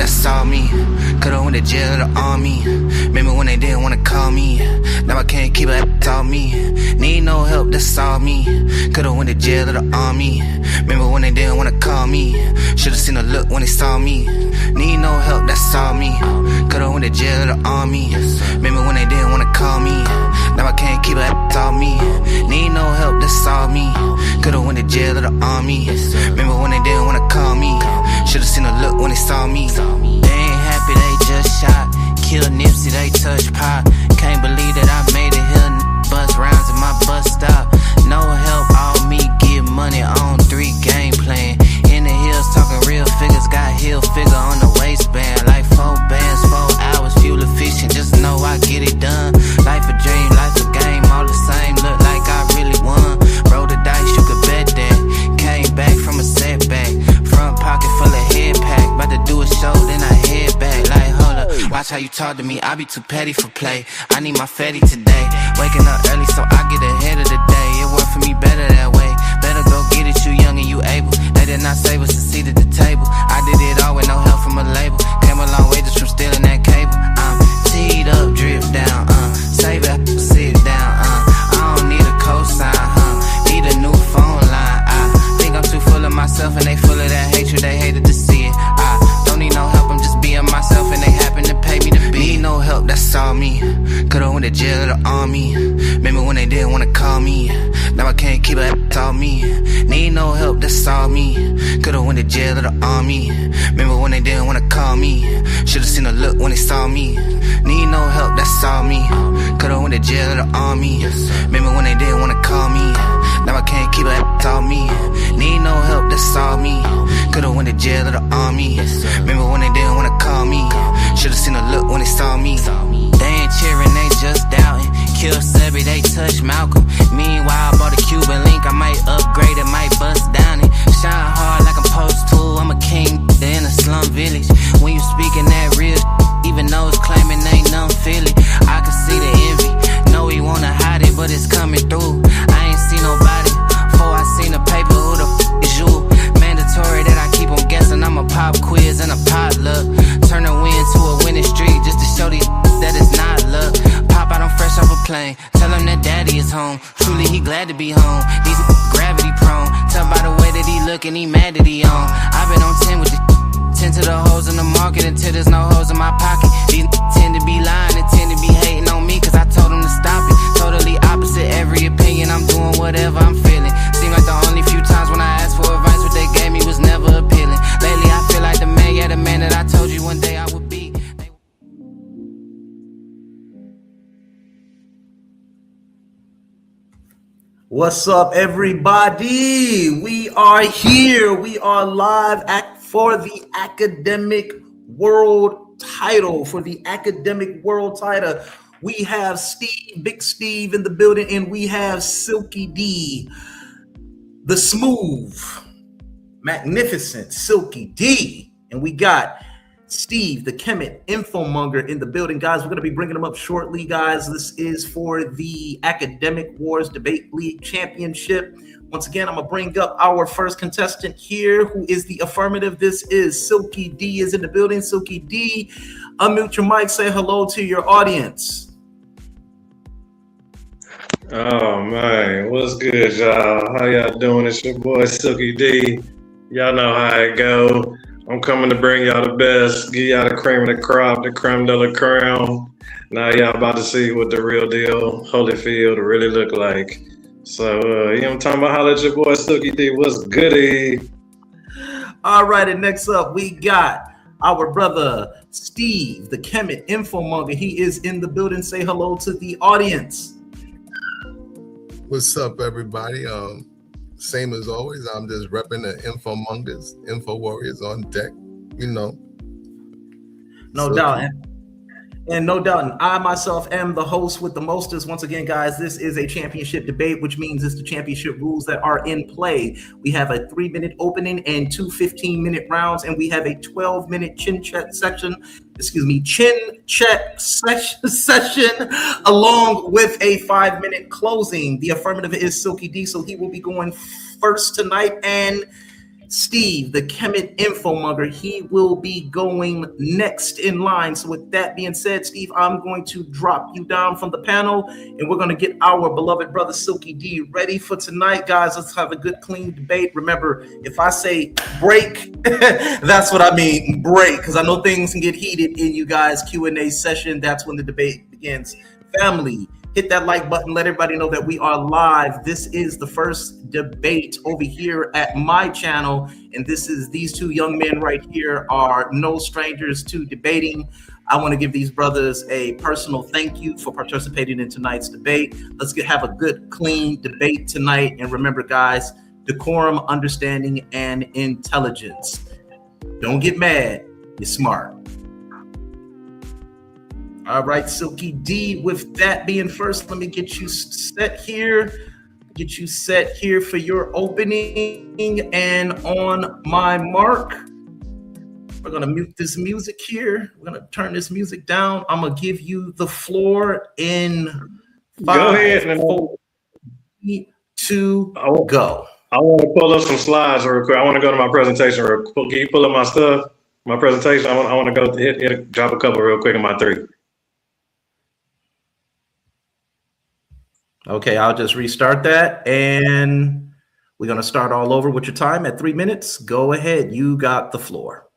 that's all me. Could've went to jail or the army. Remember when they didn't wanna call me. Now I can't keep it, that's all me. Need no help, that's all me. Could've went to jail or the army. Remember when they didn't wanna call me. Should've seen a look when they saw me. Need no help, that's all me. Could've went to jail or the army. Remember when they didn't wanna call me. Now I can't keep it, that's all me. Need no help, that's all me. Could've went to jail or the army. Remember when they didn't wanna call me. Should've seen a look when they saw me. They ain't happy, they just shot. Killed Nipsey, they touched pop. Can't believe that I made it here. Bus rounds in my bus stop. No help, all me, get money on 3 game plan. In the hills talking real figures, got heel figure on the waistband. Like 4 bands, 4 hours, fuel efficient, just know I get it done. Life a dream, life a game, all the same, look like I really won. Roll the dice, you could bet that. Came back from a setback. Front pocket full of head pack. About to do a show, then I head back. Like, hold up, watch how you talk to me. I be too petty for play. I need my fetty today. Waking up early so I get ahead of the day. It worked for me better that way. Better go get it, you young and you able. They did not save us a seat at the table. I did it all with no help from a label. Came a long way just from stealing that cable. I'm teed up, drip down, save it, sit down, I don't need a cosign, need a new phone line. I think I'm too full of myself and they full of that hatred, they hated to see it. I don't need no help, I'm just being myself and they happen to pay me to be. Need no help, that's all me. Could've went to jail or the army. Remember when they didn't wanna call me. Now I can't keep it, that's all me. Need no help, that's all me. Could've went to jail or the army. Remember when they didn't wanna call me. Should've seen a look when they saw me. Need no help, that's all me. Could've went to jail or the army. Remember when they didn't wanna call me. Now I can't keep it, that's all me. Need no help, that's all me. Could've went to jail or the army. Remember when they didn't wanna call me. Should've seen a look when they saw me. They ain't cheering, they just doubting. Kill Sebby, they touch Malcolm. Meanwhile, I bought a Cuban link. I might upgrade it, might bust down it. Shine hard like I'm supposed to. I'm a king in a slum village. When you speaking that real, even though it's claiming ain't none feel it. I can see the envy. Know he wanna hide it, but it's coming through. I ain't seen nobody before I seen the paper. Who the is you? Mandatory that I keep on guessing. I'm a pop quiz and a potluck. Turn a win to a winning streak just to show these that it's not luck. Pop out, I'm fresh off a plane. Tell him that daddy is home. Truly, he glad to be home. These gravity prone. Tell by the way that he looking, he mad that he on. I've been on 10 with the 10 to the hoes in the market until there's no hoes in my pocket. These tend to be lying and tend to be hating on me cause I told them to stop it. Totally opposite every opinion. I'm doing whatever I'm feeling. Seem like the only few times when I asked for advice, what they gave me was never appealing. Lately, I feel like the man, yeah, the man that I told you one day I would be. What's up, everybody? We are here. We are live for the academic world title. We have Steve, Big Steve in the building, and we have Silky D, the smooth, magnificent Silky D. And we got Steve, the Kemetic Infomonger in the building. Guys, we're going to be bringing them up shortly, guys. This is for the Academic Wars Debate League Championship. Once again, I'm going to bring up our first contestant here, who is the affirmative. This is Silky D is in the building. Silky D, unmute your mic, say hello to your audience. Oh, man. What's good, y'all? How y'all doing? It's your boy, Silky D. Y'all know how it go. I'm coming to bring y'all the best, give y'all the cream of the crop, the creme de la creme. Now y'all about to see what the real deal Holyfield really look like. So, you know what I'm talking about? Holla at your boy, Silky D. What's goody? All right, and next up, we got our brother, Steve, the Kemetic Infomonger. He is in the building. Say hello to the audience. What's up, everybody? Same as always, I'm just repping the Infomongers, Info Warriors on deck, you know. No doubt. And no doubt, and I myself am the host with the mostest. Once again, guys, this is a championship debate, which means it's the championship rules that are in play. We have a 3-minute opening and 2 15-minute rounds, and we have a 12-minute chin check session, along with a 5-minute closing. The affirmative is Silky D, so he will be going first tonight. And Steve, the Kemet Infomonger, he will be going next in line. So with that being said, Steve, I'm going to drop you down from the panel, and we're going to get our beloved brother Silky D ready for tonight. Guys, let's have a good, clean debate. Remember, if I say break, that's what I mean, break, because I know things can get heated in you guys' Q&A session. That's when the debate begins. Family, hit that like button. Let everybody know that we are live. This is the first debate over here at my channel. And these two young men right here are no strangers to debating. I want to give these brothers a personal thank you for participating in tonight's debate. Let's have a good, clean debate tonight. And remember, guys, decorum, understanding, and intelligence. Don't get mad. You're smart. All right, Silky D, with that being first, let me get you set here. For your opening. And on my mark, we're going to mute this music here. We're going to turn this music down. I'm going to give you the floor in 5, Go ahead, 4, 3, 2, go. I want to pull up some slides real quick. I want to go to my presentation real quick. Can you pull up my stuff? My presentation? I want to go drop a couple real quick in my 3. Okay, I'll just restart that, and we're going to start all over with your time at 3 minutes. Go ahead. You got the floor.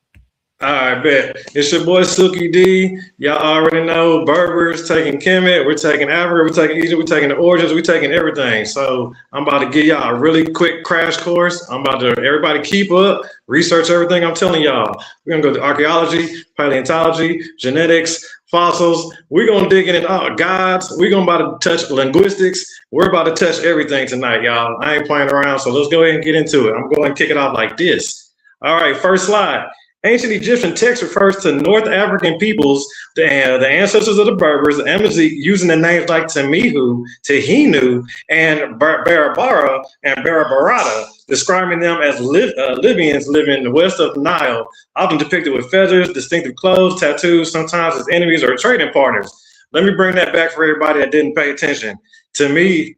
All right, bet. It's your boy Silky D. Y'all already know Berbers taking Kemet. We're taking Africa. We're taking Egypt. We're taking the origins. We're taking everything. So I'm about to give y'all a really quick crash course. I'm about to everybody keep up, research everything I'm telling y'all. We're gonna go to archaeology, paleontology, genetics, fossils. We're gonna dig in gods. We're gonna about to touch linguistics. We're about to touch everything tonight, y'all. I ain't playing around. So let's go ahead and get into it. I'm going to kick it off like this. All right, first slide. Ancient Egyptian text refers to North African peoples, the ancestors of the Berbers, the Amazigh, using the names like Tamihu, Tehinu, and Berbera and Berberata, describing them as Libyans living in the west of the Nile, often depicted with feathers, distinctive clothes, tattoos, sometimes as enemies or trading partners. Let me bring that back for everybody that didn't pay attention. Tamihu,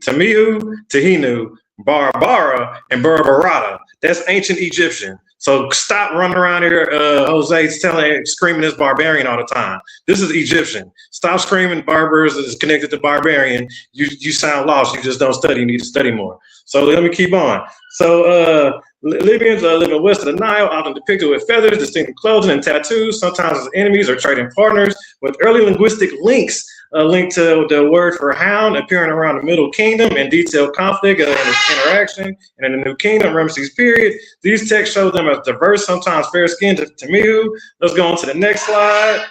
Tehinu, Barbara, and Berberata. That's ancient Egyptian. So stop running around here, Jose, screaming this barbarian all the time. This is Egyptian. Stop screaming Berbers is connected to barbarian. You sound lost. You just don't study. You need to study more. So let me keep on. So Libyans live in west of the Nile, often depicted with feathers, distinctive clothing, and tattoos, sometimes as enemies or trading partners, with early linguistic links linked to the word for hound appearing around the Middle Kingdom and detailed conflict and interaction. And in the New Kingdom, Ramesses period, these texts show them as diverse, sometimes fair-skinned to Tamihu. Let's go on to the next slide.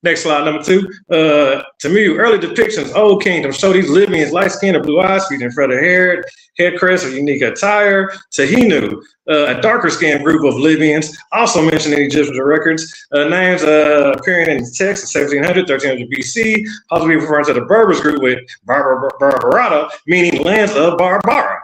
Next slide, number 2. Tamihu, early depictions, Old Kingdom, show these Libyans light skin or blue eyes, featuring feathered hair, head crest, or unique attire. Tehinu, a darker skinned group of Libyans, also mentioned in Egyptian records. Names appearing in the text of 1700, 1300 BC, possibly referring to the Berbers group with Barbarata, meaning lands of Barbara.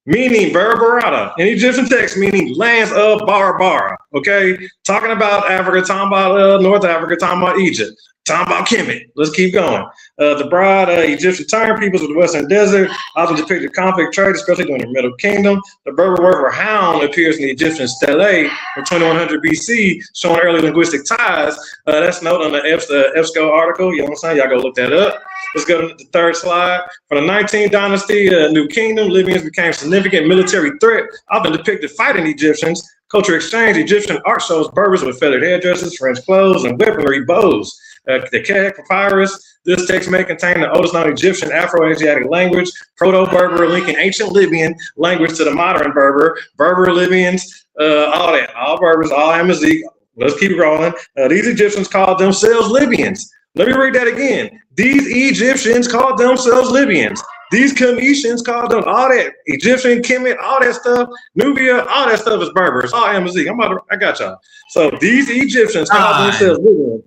Meaning Berberata, in Egyptian text, meaning lands of Barbara. Okay, talking about Africa, talking about North Africa, talking about Egypt, talking about Kemet. Let's keep going. The broad Egyptian tyrant peoples of the Western Desert often depicted conflict trade, especially during the Middle Kingdom. The Berber word for hound appears in the Egyptian stele from 2100 BC, showing early linguistic ties. That's noted on the EBSCO article. You know what I'm saying? Y'all go look that up. Let's go to the third slide. From the 19th dynasty, New Kingdom, Libyans became a significant military threat, often depicted fighting Egyptians. Culture exchange, Egyptian art shows Berbers with feathered headdresses, French clothes, and weaponry bows. The Kemetic Papyrus, this text may contain the oldest known Egyptian Afro-Asiatic language, Proto-Berber, linking ancient Libyan language to the modern Berber, Berber Libyans, all that, all Berbers, all Amazigh. Let's keep rolling. These Egyptians called themselves Libyans. Let me read that again. These Egyptians called themselves Libyans. These Cometians called them all that. Egyptian, Kemet, all that stuff. Nubia, all that stuff is Berbers. All Amazigh. I got y'all. So these Egyptians called themselves Libyans.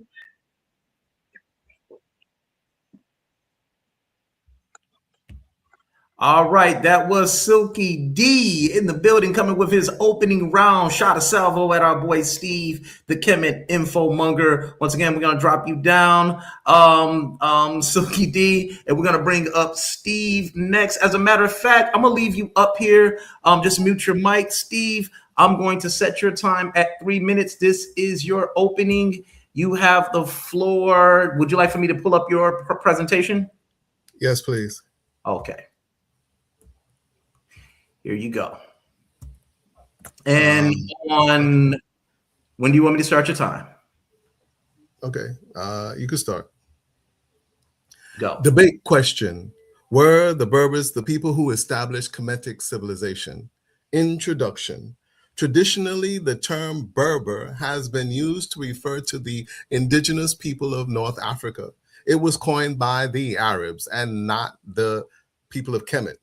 All right, that was Silky D in the building, coming with his opening round. Shot a salvo at our boy Steve, the Kemet info monger. Once again, we're gonna drop you down, Silky D, and we're gonna bring up Steve next. As a matter of fact, I'm gonna leave you up here. Just mute your mic, Steve. I'm going to set your time at 3 minutes. This is your opening. You have the floor. Would you like for me to pull up your presentation? Yes, please. Okay. Here you go. And when do you want me to start your time? Okay, you can start. Go. Debate question. Were the Berbers the people who established Kemetic civilization? Introduction. Traditionally, the term Berber has been used to refer to the indigenous people of North Africa. It was coined by the Arabs and not the people of Kemet.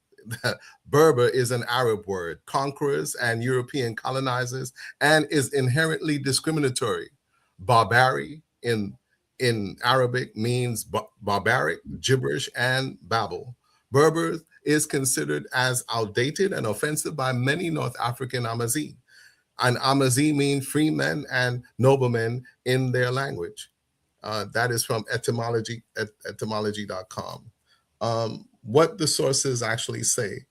Berber is an Arab word, conquerors and European colonizers, and is inherently discriminatory. Barbari in Arabic means barbaric, gibberish, and babble. Berber is considered as outdated and offensive by many North African Amazigh. And Amazigh mean free men and noblemen in their language. That is from etymology.com. What the sources actually say.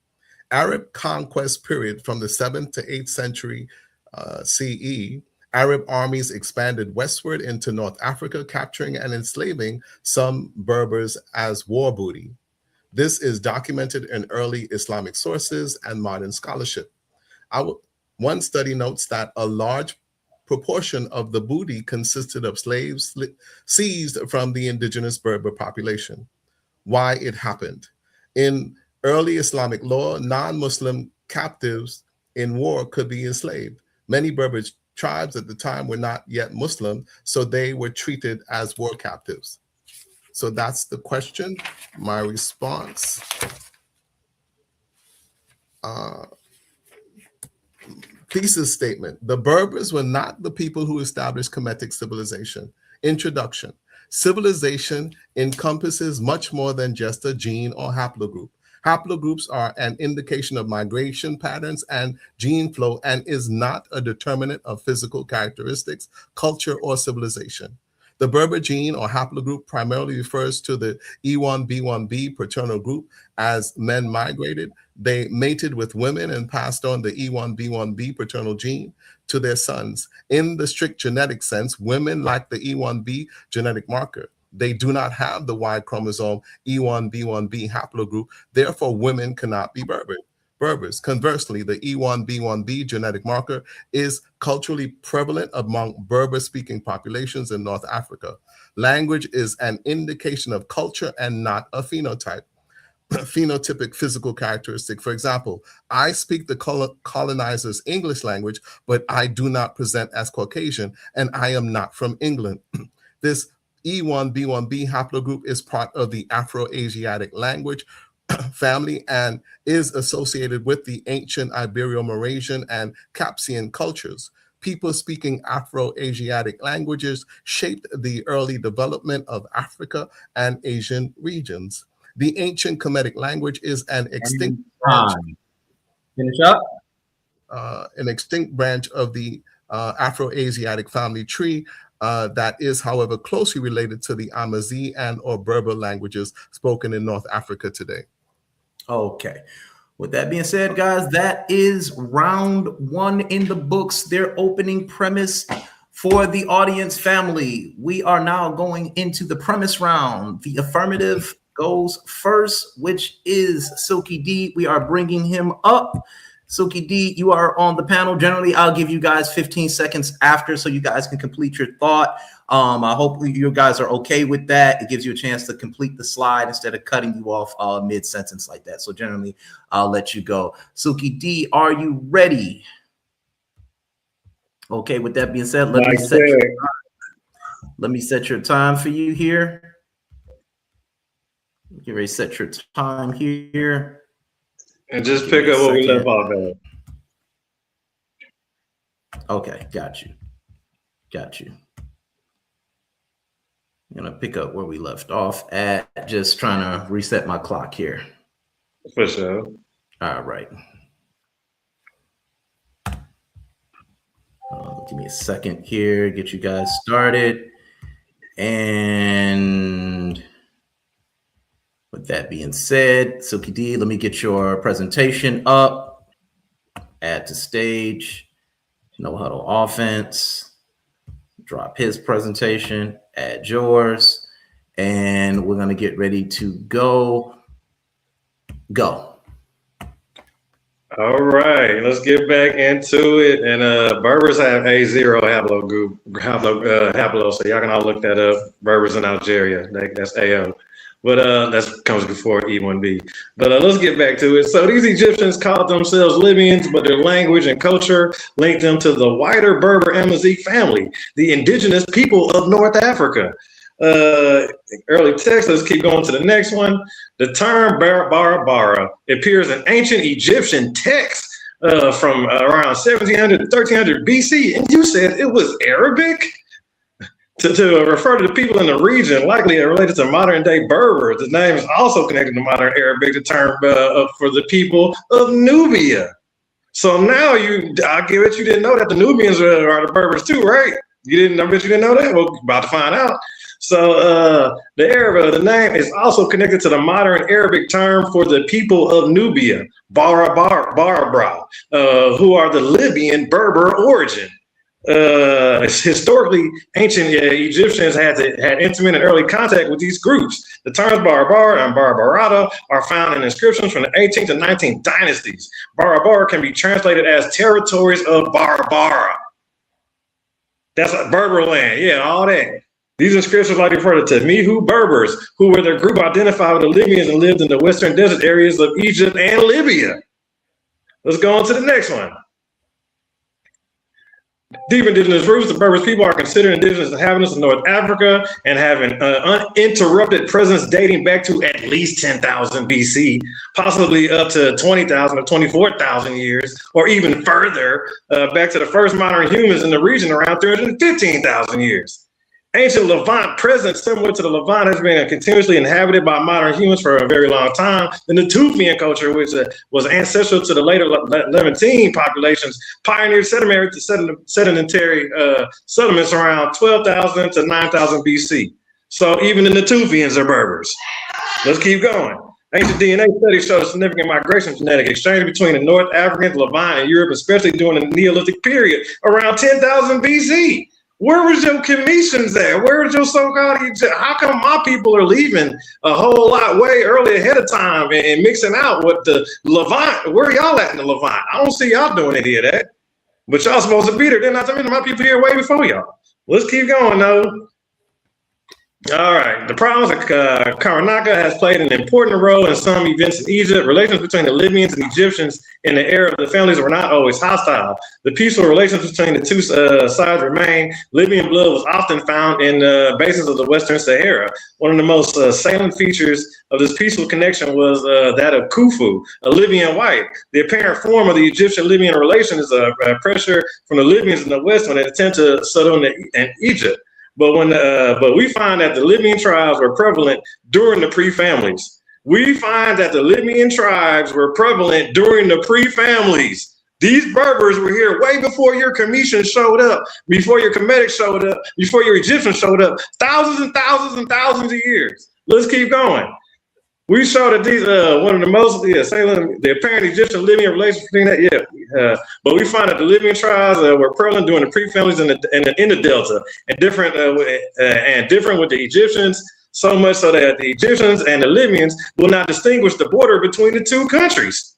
Arab conquest period from the 7th to 8th century CE, Arab armies expanded westward into North Africa, capturing and enslaving some Berbers as war booty. This is documented in early Islamic sources and modern scholarship. One study notes that a large proportion of the booty consisted of slaves seized from the indigenous Berber population. Why it happened. In early Islamic law, non-Muslim captives in war could be enslaved. Many Berber tribes at the time were not yet Muslim, so they were treated as war captives. So that's the question. My response. Thesis statement. The Berbers were not the people who established Kemetic civilization. Introduction. Civilization encompasses much more than just a gene or haplogroup. Haplogroups are an indication of migration patterns and gene flow and is not a determinant of physical characteristics, culture, or civilization. The Berber gene or haplogroup primarily refers to the E1B1B paternal group. As men migrated, they mated with women and passed on the E1B1B paternal gene to their sons. In the strict genetic sense, women lack the E1B genetic marker. They do not have the Y chromosome E1B1B haplogroup. Therefore, women cannot be Berbers. Conversely, the E1B1B genetic marker is culturally prevalent among Berber-speaking populations in North Africa. Language is an indication of culture and not a phenotype. Phenotypic physical characteristic. For example, I speak the colonizer's English language, but I do not present as Caucasian, and I am not from England. This E1B1B haplogroup is part of the Afro-Asiatic language family and is associated with the ancient Ibero-Mauritian and Capsian cultures. People speaking Afro-Asiatic languages shaped the early development of Africa and Asian regions. The ancient Kemetic language is an extinct branch. Finish up. An extinct branch of the Afro-Asiatic family tree that is, however, closely related to the Amazigh and or Berber languages spoken in North Africa today. Okay. With that being said, guys, that is round one in the books. Their opening premise for the audience family. We are now going into the premise round. The affirmative goes first, which is Silky D. We are bringing him up. Silky D, you are on the panel. Generally, I'll give you guys 15 seconds after so you guys can complete your thought. I hope you guys are okay with that. It gives you a chance to complete the slide instead of cutting you off mid-sentence like that. So generally, I'll let you go. Silky D, are you ready? Okay, with that being said, let me set your time for you here. Get ready to set your time here. And just pick up what we left off at. Okay, got you. I'm gonna pick up where we left off at. Just trying to reset my clock here. For sure. All right. Give me a second here, get you guys started. And with that being said, Silky D, let me get your presentation up. Add to stage. No huddle offense. Drop his presentation. Add yours. And we're going to get ready to go. Go. All right, let's get back into it. And Berbers have A0 haplo, so y'all can all look that up. Berbers in Algeria, that's AO. But that comes before E1B. But let's get back to it. So these Egyptians called themselves Libyans, but their language and culture linked them to the wider Berber Amazigh family, the indigenous people of North Africa. Early text, let's keep going to the next one. The term Barbara appears in ancient Egyptian texts from around 1700 to 1300 BC, and you said it was Arabic? To refer to the people in the region, likely related to modern day Berbers. The name is also connected to modern Arabic, the term for the people of Nubia. So now I get it, you didn't know that the Nubians are the Berbers too, right? I bet you didn't know that? Well, about to find out. So the name is also connected to the modern Arabic term for the people of Nubia, Barbara, who are the Libyan Berber origin. Historically, ancient Egyptians had intimate and early contact with these groups. The terms Barbar and Barbarata are found in inscriptions from the 18th and 19th dynasties. Barbar can be translated as territories of Barbara. That's like Berber land, yeah, all that. These inscriptions likely refer to Mihu Berbers, who were the group identified with the Libyans and lived in the western desert areas of Egypt and Libya. Let's go on to the next one. Deep indigenous roots, the Berbers people are considered indigenous inhabitants of North Africa and have an uninterrupted presence dating back to at least 10,000 BC, possibly up to 20,000 or 24,000 years, or even further back to the first modern humans in the region around 315,000 years. Ancient Levant presence similar to the Levant has been continuously inhabited by modern humans for a very long time. The Natufian culture, which was ancestral to the later Levantine populations, pioneered sedentary settlements around 12,000 to 9,000 BC. So even the Natufians are Berbers. Let's keep going. Ancient DNA studies show a significant migration genetic exchange between the North African, Levant, and Europe, especially during the Neolithic period around 10,000 BC. Where was your Commissions at? Where was your so-called Egypt? How come my people are leaving a whole lot way early ahead of time and mixing out with the Levant? Where are y'all at in the Levant? I don't see y'all doing any of that. But y'all supposed to be there. They're not telling me my people here way before y'all. Let's keep going though. All right, the province of Karnataka has played an important role in some events in Egypt. Relations between the Libyans and Egyptians in the era of the families were not always hostile. The peaceful relations between the two sides remain. Libyan blood was often found in basins of the Western Sahara. One of the most salient features of this peaceful connection was that of Khufu, a Libyan wife. The apparent form of the Egyptian-Libyan relation is pressure from the Libyans in the West when they attempt to settle in Egypt. But we find that the Libyan tribes were prevalent during the pre-families. These Berbers were here way before your Cometians showed up, before your Kemetic showed up, before your Egyptians showed up, thousands and thousands and thousands of years. Let's keep going. We show that these one of the most the apparent Egyptian-Libyan relations between that, but we find that the Libyan tribes were prevalent during the pre-families in the Delta, and different with the Egyptians, so much so that the Egyptians and the Libyans will not distinguish the border between the two countries.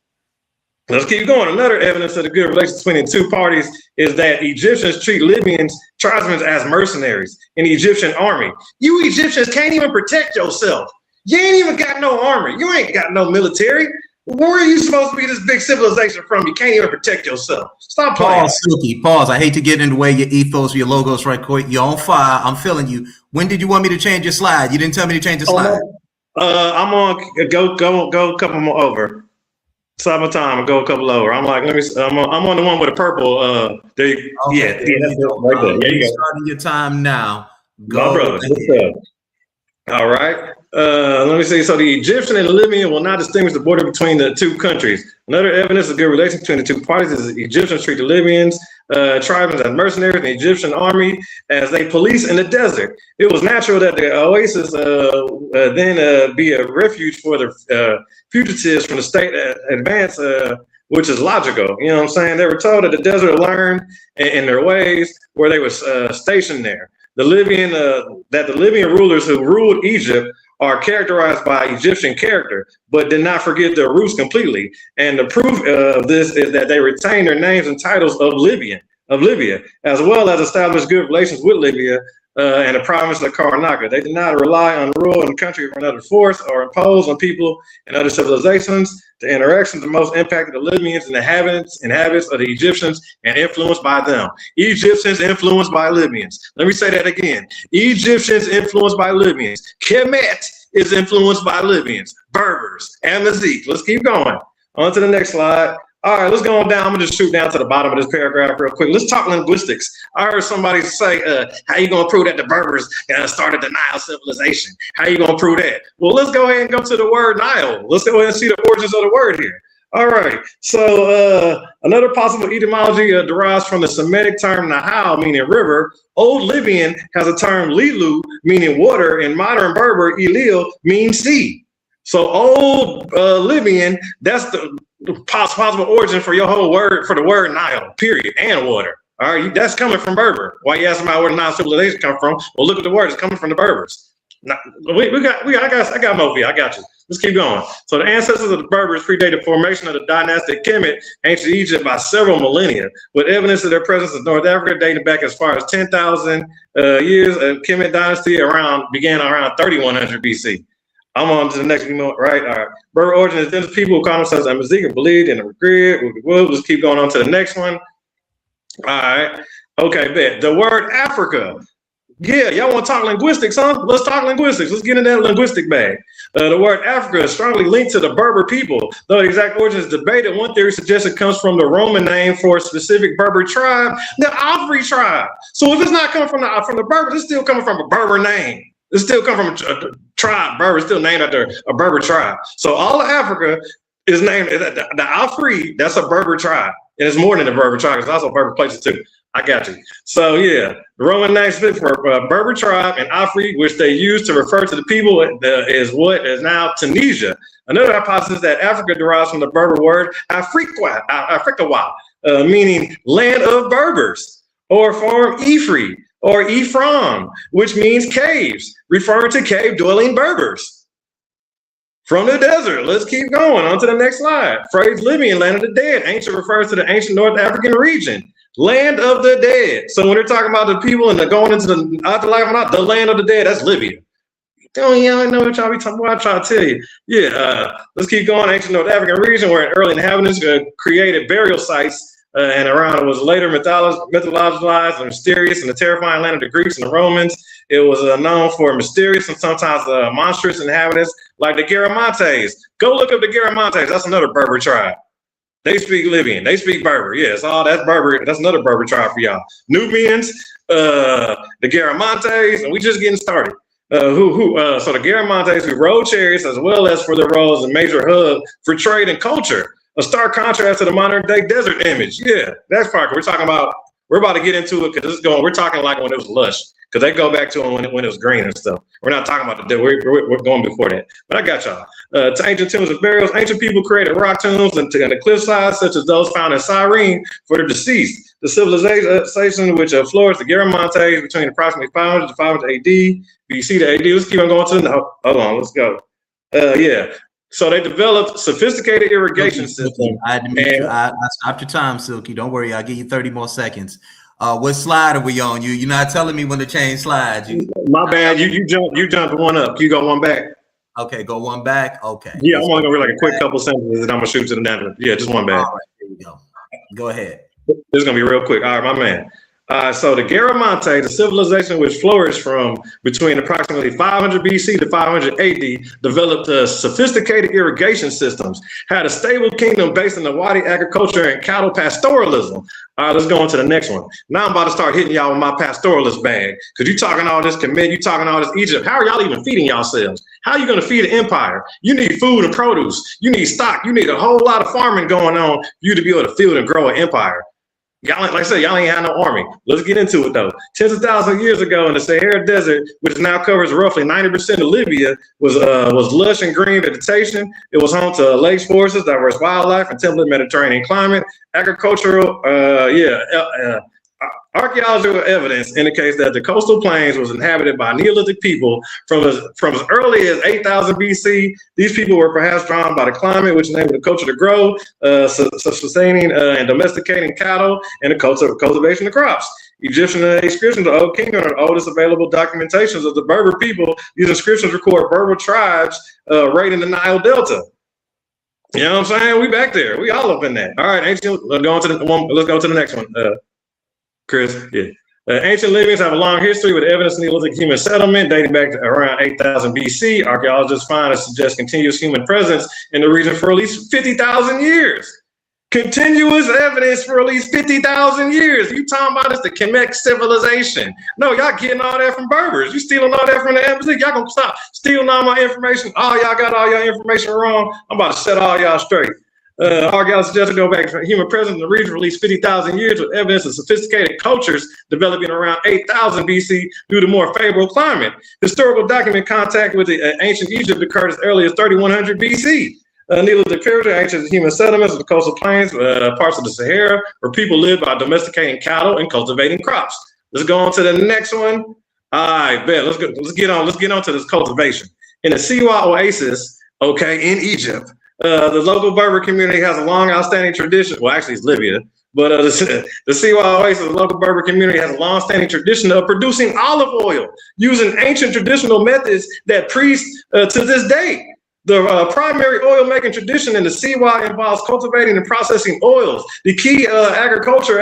Let's keep going. Another evidence of the good relations between the two parties is that Egyptians treat Libyan tribesmen as mercenaries in the Egyptian army. You Egyptians can't even protect yourself. You ain't even got no army. You ain't got no military. Where are you supposed to be this big civilization from? You can't even protect yourself. Stop playing. Pause, Silky. Pause. I hate to get in the way of your ethos, your logos right quick. You're on fire. I'm feeling you. When did you want me to change your slide? You didn't tell me to change the slide. I'm on go a couple more over. Summertime, go a couple over. I'm like, I'm on the one with the purple. There you, okay, yeah, that's right there. There you go. Starting your time now. Go. My brother. All right. Let let me see. So the Egyptian and the Libyan will not distinguish the border between the two countries. Another evidence of good relations between the two parties is the Egyptians treat the Libyans, tribes as mercenaries, and the Egyptian army as they police in the desert. It was natural that the oasis then be a refuge for the fugitives from the state advance, which is logical. You know what I'm saying? They were told that the desert learned in their ways where they were stationed there. The Libyan rulers who ruled Egypt are characterized by Egyptian character, but did not forget their roots completely. And the proof of this is that they retained their names and titles of Libya, as well as established good relations with Libya and the province of Karnaca. They did not rely on rule in the country of another force or impose on people and other civilizations. The interactions that most impacted the Libyans and the habits of the Egyptians and influenced by them. Egyptians influenced by Libyans. Let me say that again. Egyptians influenced by Libyans. Kemet is influenced by Libyans. Berbers, Amazigh. Let's keep going. On to the next slide. All right, let's go on down. I'm gonna just shoot down to the bottom of this paragraph real quick. Let's talk linguistics. I heard somebody say, how you gonna prove that the Berbers started the Nile civilization? How you gonna prove that? Well, let's go ahead and go to the word Nile. Let's go ahead and see the origins of the word here. All right, so another possible etymology derives from the Semitic term Nahal, meaning river. Old Libyan has a term Lilu, meaning water, and modern Berber, Ilil, means sea. So old Libyan, that's the possible origin for your whole word, for the word Nile, period, and water. All right, that's coming from Berber. Why you asking about where the Nile civilization come from? Well, look at the word, it's coming from the Berbers. Now, I got more for you, I got you. Let's keep going. So the ancestors of the Berbers predate the formation of the dynastic Kemet, ancient Egypt, by several millennia, with evidence of their presence in North Africa dating back as far as 10,000 years. Kemet dynasty began around 3100 BC. I'm on to the next one, right? All right. Berber origin is those people who call themselves Amazigh and believed in the grid. We'll just keep going on to the next one. All right. Okay, bet. The word Africa. Yeah, y'all want to talk linguistics, huh? Let's talk linguistics. Let's get in that linguistic bag. The word Africa is strongly linked to the Berber people. Though the exact origin is debated, one theory suggests it comes from the Roman name for a specific Berber tribe, the Afri tribe. So if it's not coming from the Berbers, it's still coming from a Berber name. It still come from a tribe. Berber is still named after a Berber tribe. So all of Africa is named the Afri. That's a Berber tribe, and it's more than a Berber tribe. It's also Berber places too. I got you. So yeah, the Roman name fit for Berber tribe and Afri, which they use to refer to the people, is what is now Tunisia. Another hypothesis is that Africa derives from the Berber word Afrikawa, meaning land of Berbers, or from Ifri, or Ephraim, which means caves, referring to cave-dwelling Berbers. From the desert, let's keep going. On to the next slide. Phrase Libyan, land of the dead. Ancient refers to the ancient North African region. Land of the dead. So when they're talking about the people and they're going into the afterlife or not, the land of the dead, that's Libya. Oh yeah, I know what y'all be talking about. I'm trying to tell you. Yeah, let's keep going. Ancient North African region where early inhabitants created burial sites and around it was later mythologized and mysterious in the terrifying land of the Greeks and the Romans. It was known for mysterious and sometimes monstrous inhabitants like the Garamantes. Go look up the Garamantes. That's another Berber tribe. They speak Libyan. They speak Berber. Yes, that's Berber. That's another Berber tribe for y'all. Nubians, the Garamantes, and we just getting started. So the Garamantes who rode chariots as well as for their roles as a major hub for trade and culture. A stark contrast to the modern day desert image. Yeah, that's part. We're about to get into it because we're talking like when it was lush. Because they go back to it when it was green and stuff. We're not talking about we're going before that. But I got y'all. To ancient tombs and burials, ancient people created rock tombs and the cliffsides such as those found in Cyrene for the deceased. The civilization which flourished the Garamantes between approximately 500 to 500 AD. BC to AD. Let's keep on going to the hold on, let's go. Yeah. So they developed sophisticated irrigation systems. I had to meet you. I stopped your time, Silky. Don't worry, I'll give you 30 more seconds. What slide are we on? You're not telling me when to change slides. My bad. You jumped one up. You go one back. Okay, go one back. Okay. Yeah, I'm only gonna read like a quick couple sentences and I'm gonna shoot to the next. Yeah, just one back. All right, there you go. Go ahead. This is gonna be real quick. All right, my man. So the Garamonte, the civilization which flourished from between approximately 500 BC to 500 AD, developed sophisticated irrigation systems, had a stable kingdom based on the Wadi agriculture and cattle pastoralism. All right, let's go on to the next one. Now I'm about to start hitting y'all with my pastoralist bag, because you talking all this Kemet, you talking all this Egypt. How are y'all even feeding yourselves? How are you going to feed an empire? You need food and produce. You need stock. You need a whole lot of farming going on for you to be able to build and grow an empire. Y'all, like I said, y'all ain't had no army. Let's get into it though. Tens of thousands of years ago in the Sahara Desert, which now covers roughly 90% of Libya, was lush and green vegetation. It was home to lakes, forests, diverse wildlife, and temperate Mediterranean climate. Agricultural, archaeological evidence indicates that the coastal plains was inhabited by Neolithic people from as early as 8,000 BC. These people were perhaps drawn by the climate, which enabled the culture to grow, sustaining and domesticating cattle, and the culture of cultivation of crops. Egyptian inscriptions of the Old Kingdom are the oldest available documentations of the Berber people. These inscriptions record Berber tribes raiding the Nile Delta. You know what I'm saying? We back there. We all up in that. All right, ancient. Let's go to the next one. Chris, yeah. Ancient Libyans have a long history with evidence of Neolithic human settlement dating back to around 8,000 BC. Archaeologists find and suggest continuous human presence in the region for at least 50,000 years. Continuous evidence for at least 50,000 years. You talking about it's the Kemetic Civilization. No, y'all getting all that from Berbers. You stealing all that from the embassy. Y'all gonna stop stealing all my information. Oh, y'all got all your information wrong. I'm about to set all y'all straight. Archaeologists suggest to go back to human presence in the region for at least 50,000 years with evidence of sophisticated cultures developing around 8,000 BC due to more favorable climate. Historical document contact with the ancient Egypt occurred as early as 3100 BC. Neolithic period, ancient human settlements of the coastal plains, parts of the Sahara, where people lived by domesticating cattle and cultivating crops. Let's go on to the next one. All right, bet. Let's get on to this cultivation. In the Siwa Oasis, okay, in Egypt, the local Berber community has a long outstanding tradition. Well, actually, it's Libya, but the Siwa Oasis, the local Berber community, has a long-standing tradition of producing olive oil using ancient traditional methods that preach to this day. The primary oil-making tradition in the Siwa involves cultivating and processing oils, the key agriculture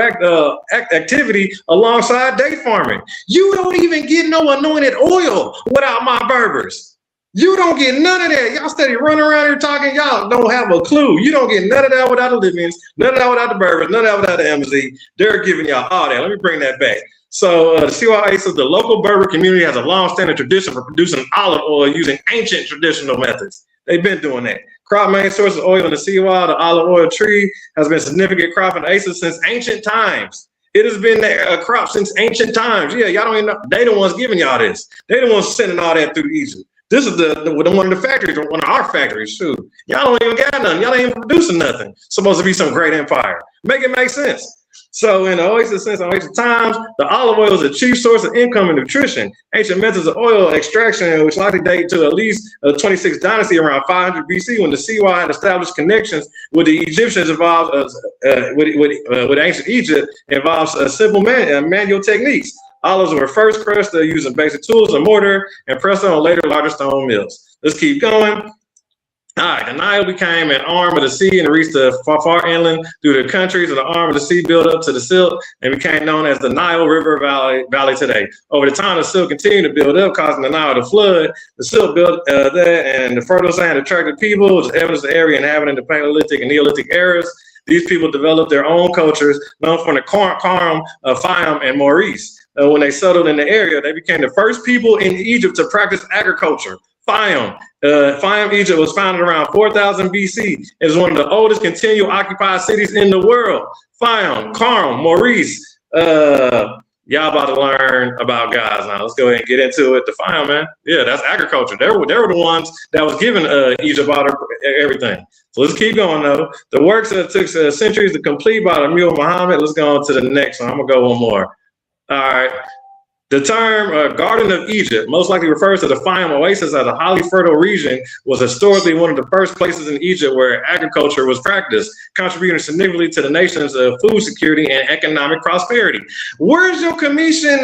activity alongside date farming. You don't even get no anointed oil without my Berbers. You don't get none of that. Y'all steady running around here talking. Y'all don't have a clue. You don't get none of that without the Libyans, none of that without the Berbers, none of that without the embassy. They're giving y'all all that. Let me bring that back. So the Siwa Oasis, the local Berber community, has a long-standing tradition for producing olive oil using ancient traditional methods. They've been doing that. Crop main source of oil in the Siwa, the olive oil tree, has been a significant crop in the Oasis since ancient times. It has been a crop since ancient times. Yeah, y'all don't even know. They the ones giving y'all this. They the ones sending all that through Egypt. This is the one of the factories, one of our factories too. Y'all don't even got nothing. Y'all ain't even producing nothing. Supposed to be some great empire. Make it make sense. So in the Oasis, since ancient times, the olive oil is a chief source of income and nutrition. Ancient methods of oil extraction, which likely date to at least the 26th dynasty around 500 BC, when the Siwa had established connections with the Egyptians, involved with ancient Egypt, involves simple manual techniques. Olives were first crushed using basic tools, a mortar, and pressed on later larger stone mills. Let's keep going. All right, the Nile became an arm of the sea and reached the far inland through the countries, and the arm of the sea built up to the Silk and became known as the Nile River Valley today. Over the time, the Silk continued to build up, causing the Nile to flood. The Silk built there, and the fertile sand attracted people, which is evidence of the area inhabiting the Paleolithic and Neolithic eras. These people developed their own cultures, known for the Karm, Fayum, and Maurice. When they settled in the area, they became the first people in Egypt to practice agriculture. Fayum. Fayum, Egypt was founded around 4000 BC. It is one of the oldest continual occupied cities in the world. Fayum, Karm, Maurice. Y'all about to learn about guys now. Let's go ahead and get into it. The Fayum, man. Yeah, that's agriculture. They were the ones that was giving Egypt all everything. So let's keep going though. The works that took centuries to complete by the Mule Muhammad. Let's go on to the next one. I'm gonna go one more. All right. The term Garden of Egypt most likely refers to the Fayum Oasis as a highly fertile region, was historically one of the first places in Egypt where agriculture was practiced, contributing significantly to the nation's food security and economic prosperity. Where's your commission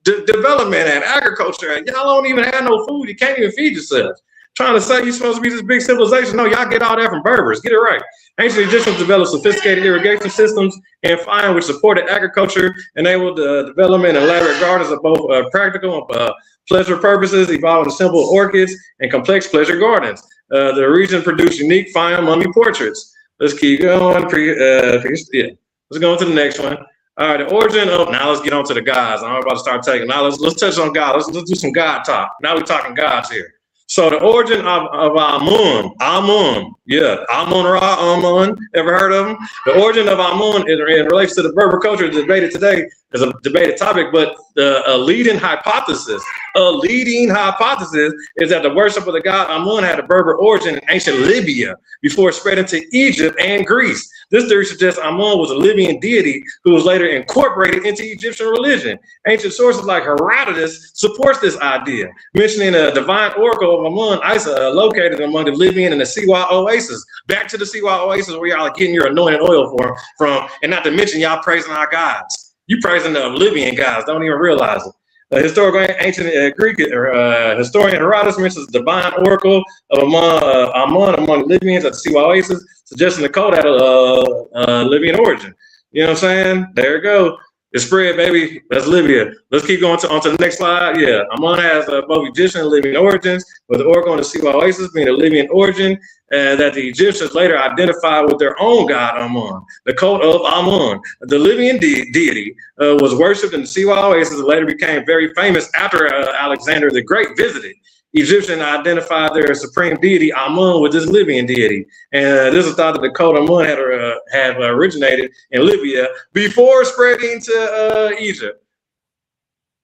development and agriculture? Y'all don't even have no food. You can't even feed yourselves. Trying to say you're supposed to be this big civilization. No, y'all get all that from Berbers. Get it right. Ancient Egyptians developed sophisticated irrigation systems and fire which supported agriculture, enabled the development of elaborate gardens of both practical and pleasure purposes, evolved into simple orchids and complex pleasure gardens. The region produced unique fine mummy portraits. Let's keep going. Let's go on to the next one. All right, the origin of, now let's get on to the gods. I'm about to start taking, now let's touch on God. Let's do some God talk. Now we're talking gods here. So the origin of Amun, yeah, Amun-Ra, Amun, ever heard of him? The origin of Amun in relation to the Berber culture debated today is a debated topic, but a leading hypothesis is that the worship of the god Amun had a Berber origin in ancient Libya before it spread into Egypt and Greece. This theory suggests Amun was a Libyan deity who was later incorporated into Egyptian religion. Ancient sources like Herodotus supports this idea, mentioning a divine oracle of Amun, Isa, located among the Libyan and the Siwa oasis. Back to the Siwa oasis where y'all are getting your anointed oil from, and not to mention y'all praising our gods. You praising the Libyan gods, don't even realize it. Historical ancient Greek historian Herodotus mentions the divine oracle of Amun among the Libyans at the Siwa oasis, suggesting the code had a Libyan origin. You know what I'm saying? There you go. It's spread, baby. That's Libya. Let's keep going on to the next slide. Yeah, Amun has both Egyptian and Libyan origins, with the oracle on the Siwa oasis being a Libyan origin, that the Egyptians later identified with their own god Amun. The cult of Amun, the Libyan deity, was worshipped in the Siwa oasis and later became very famous after Alexander the Great visited. Egyptians identified their supreme deity Amun with this Libyan deity, and this is thought that the cult of Amun had originated in Libya before spreading to Egypt.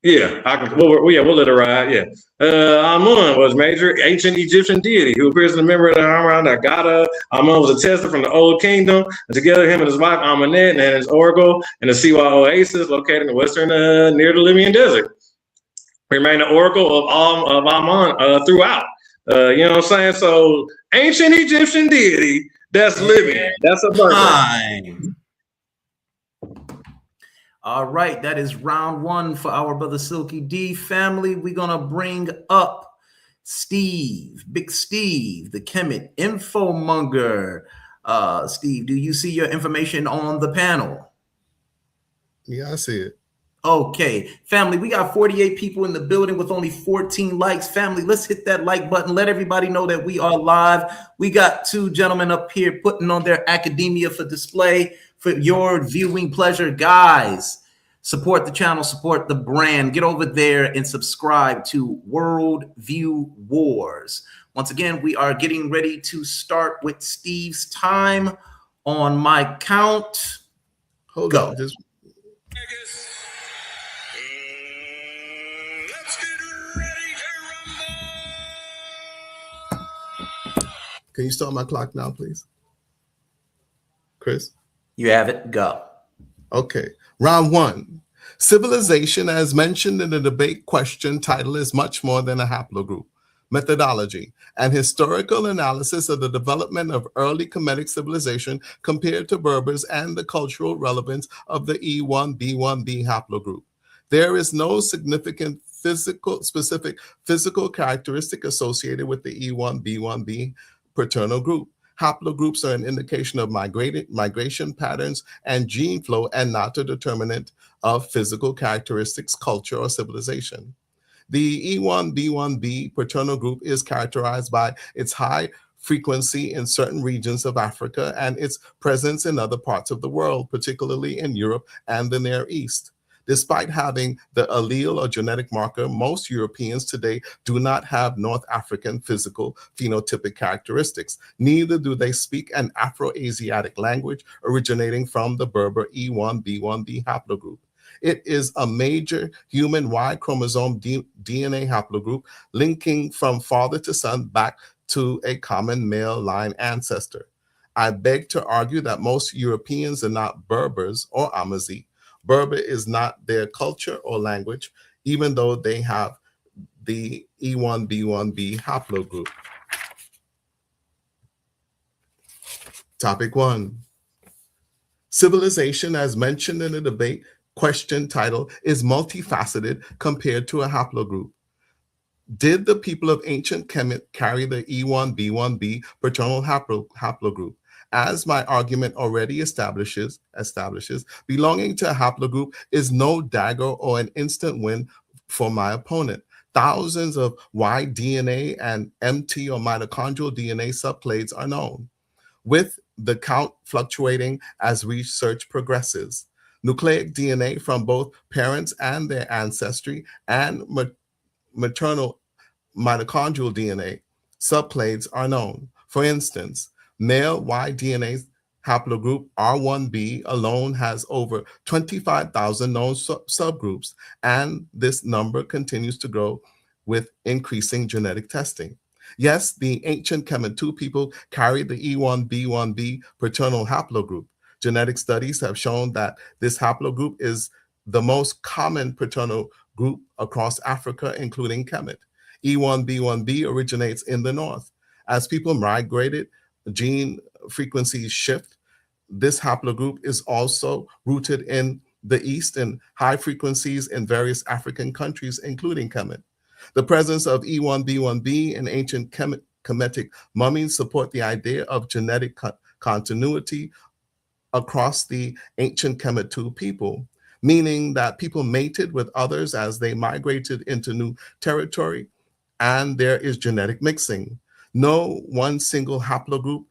Yeah, we'll let it ride. Yeah, Amun was a major ancient Egyptian deity who appears in the member of the Amram Agata. Amun was attested from the Old Kingdom, and together him and his wife Amunet and his oracle in the Siwa oasis located in the western near the Libyan desert. Remain the oracle of Amun throughout. You know what I'm saying? So ancient Egyptian deity that's living. That's a birthday. All right, that is round one for our brother Silky D family. We're gonna bring up Steve, Big Steve, the Kemet Infomonger. Steve, do you see your information on the panel? Yeah, I see it. Okay, family, we got 48 people in the building with only 14 likes. Family, let's hit that like button. Let everybody know that we are live. We got two gentlemen up here putting on their academia for display for your viewing pleasure. Guys, support the channel, support the brand. Get over there and subscribe to World View Wars. Once again, we are getting ready to start with Steve's time on my count. Hold Go. on, just can you start my clock now, please? Chris? You have it. Go. Okay. Round one. Civilization, as mentioned in the debate question title, is much more than a haplogroup. Methodology and historical analysis of the development of early Kemetic civilization compared to Berbers and the cultural relevance of the E1B1B haplogroup. There is no significant specific physical characteristic associated with the E1B1B paternal group. Haplogroups are an indication of migration patterns and gene flow and not a determinant of physical characteristics, culture, or civilization. The E1B1B paternal group is characterized by its high frequency in certain regions of Africa and its presence in other parts of the world, particularly in Europe and the Near East. Despite having the allele or genetic marker, most Europeans today do not have North African physical phenotypic characteristics. Neither do they speak an Afro-Asiatic language originating from the Berber E1B1B haplogroup. It is a major human Y chromosome DNA haplogroup linking from father to son back to a common male line ancestor. I beg to argue that most Europeans are not Berbers or Amazigh. Berber is not their culture or language, even though they have the E1B1B haplogroup. Topic 1. Civilization, as mentioned in the debate question title, is multifaceted compared to a haplogroup. Did the people of ancient Kemet carry the E1B1B paternal haplogroup? As my argument already establishes, belonging to a haplogroup is no dagger or an instant win for my opponent. Thousands of Y DNA and MT or mitochondrial DNA subclades are known, with the count fluctuating as research progresses. Nucleic DNA from both parents and their ancestry and maternal mitochondrial DNA subclades are known. For instance, male Y DNA haplogroup R1b alone has over 25,000 known subgroups, and this number continues to grow with increasing genetic testing. Yes, the ancient Kemet 2 people carried the E1B1B paternal haplogroup. Genetic studies have shown that this haplogroup is the most common paternal group across Africa, including Kemet. E1B1B originates in the north. As people migrated, gene frequencies shift. This haplogroup is also rooted in the east and high frequencies in various African countries, including Kemet. The presence of E1B1B in ancient Kemetic mummies support the idea of genetic continuity across the ancient Kemet 2 people, meaning that people mated with others as they migrated into new territory, and there is genetic mixing. No one single haplogroup,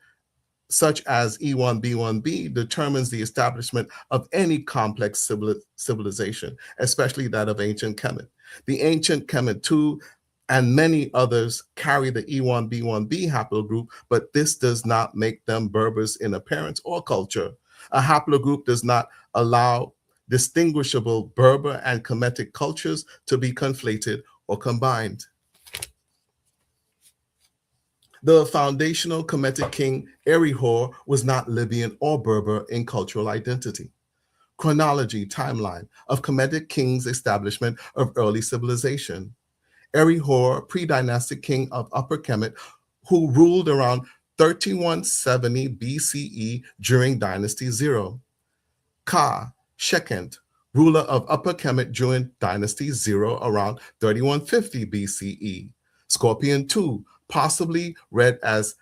such as E1B1B, determines the establishment of any complex civilization, especially that of ancient Kemet. The ancient Kemet 2 and many others carry the E1B1B haplogroup, but this does not make them Berbers in appearance or culture. A haplogroup does not allow distinguishable Berber and Kemetic cultures to be conflated or combined. The foundational Kemetic king Erihor was not Libyan or Berber in cultural identity. Chronology timeline of Kemetic kings' establishment of early civilization. Erihor, pre-dynastic king of Upper Kemet, who ruled around 3170 BCE during Dynasty 0. Ka, Shekent, ruler of Upper Kemet during Dynasty 0 around 3150 BCE. Scorpion II, possibly read as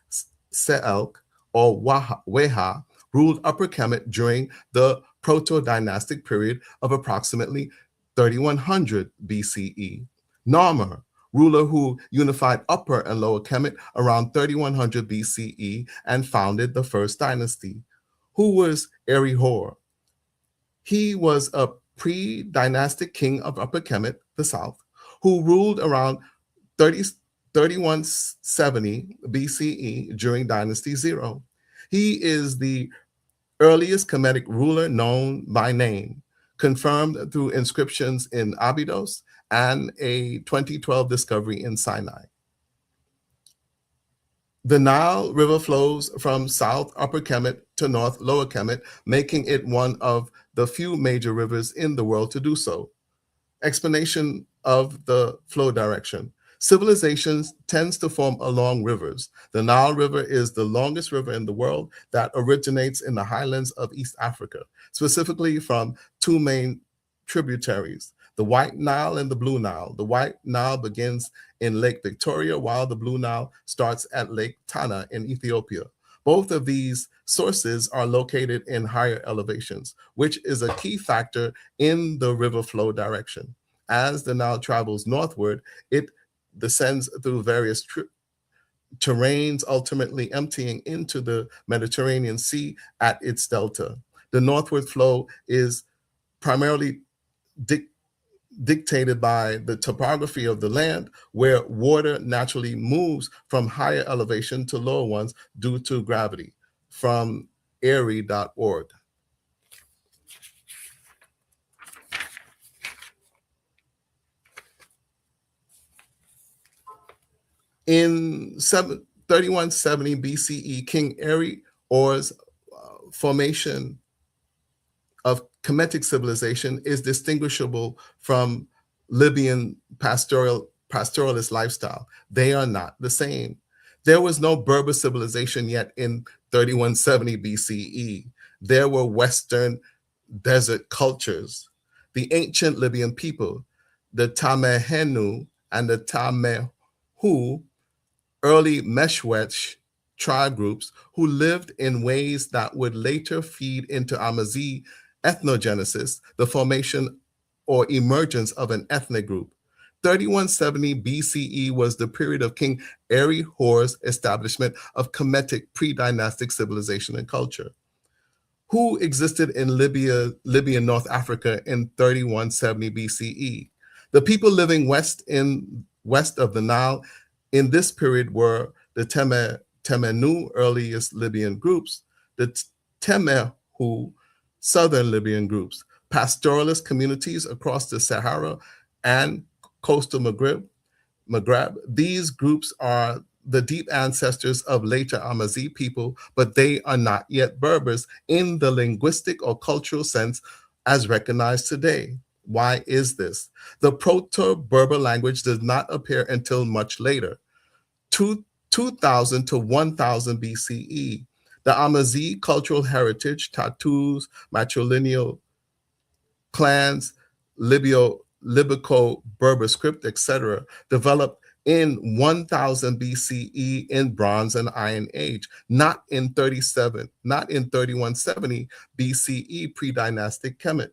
Seelk or Weha, ruled Upper Kemet during the proto-dynastic period of approximately 3100 BCE. Narmer, ruler who unified Upper and Lower Kemet around 3100 BCE and founded the first dynasty. Who was Erihor? He was a pre-dynastic king of Upper Kemet, the south, who ruled around 3170 BCE during Dynasty 0. He is the earliest Kemetic ruler known by name, confirmed through inscriptions in Abydos and a 2012 discovery in Sinai. The Nile River flows from South Upper Kemet to North Lower Kemet, making it one of the few major rivers in the world to do so. Explanation of the flow direction. Civilizations tends to form along rivers. The Nile River is the longest river in the world that originates in the highlands of East Africa, specifically from two main tributaries, the White Nile and the Blue Nile. The White Nile begins in Lake Victoria, while the Blue Nile starts at Lake Tana in Ethiopia. Both of these sources are located in higher elevations, which is a key factor in the river flow direction. As the Nile travels northward, it descends through various terrains, ultimately emptying into the Mediterranean Sea at its delta. The northward flow is primarily dictated by the topography of the land, where water naturally moves from higher elevation to lower ones due to gravity. From airy.org. In 3170 BCE, King Erihor's formation of Kemetic civilization is distinguishable from Libyan pastoralist lifestyle. They are not the same. There was no Berber civilization yet in 3170 BCE. There were Western desert cultures. The ancient Libyan people, the Tamehenu and the Tamehu, early Meshwech tribe groups who lived in ways that would later feed into Amazi ethnogenesis, the formation or emergence of an ethnic group. 3170 BCE was the period of King Eri Hor's establishment of Kemetic pre-dynastic civilization and culture, who existed in Libya, North Africa in 3170 BCE. The people living west of the Nile in this period were the Temenu, earliest Libyan groups, the Temehu, southern Libyan groups, pastoralist communities across the Sahara and coastal Maghreb. These groups are the deep ancestors of later Amazi people, but they are not yet Berbers in the linguistic or cultural sense as recognized today. Why is this? The Proto-Berber language does not appear until much later, 2000 to 1000 BCE. The Amazi cultural heritage, tattoos, matrilineal clans, Libico-Berber script, etc., developed in 1000 BCE in Bronze and Iron Age, not in 3170 BCE pre-dynastic Kemet.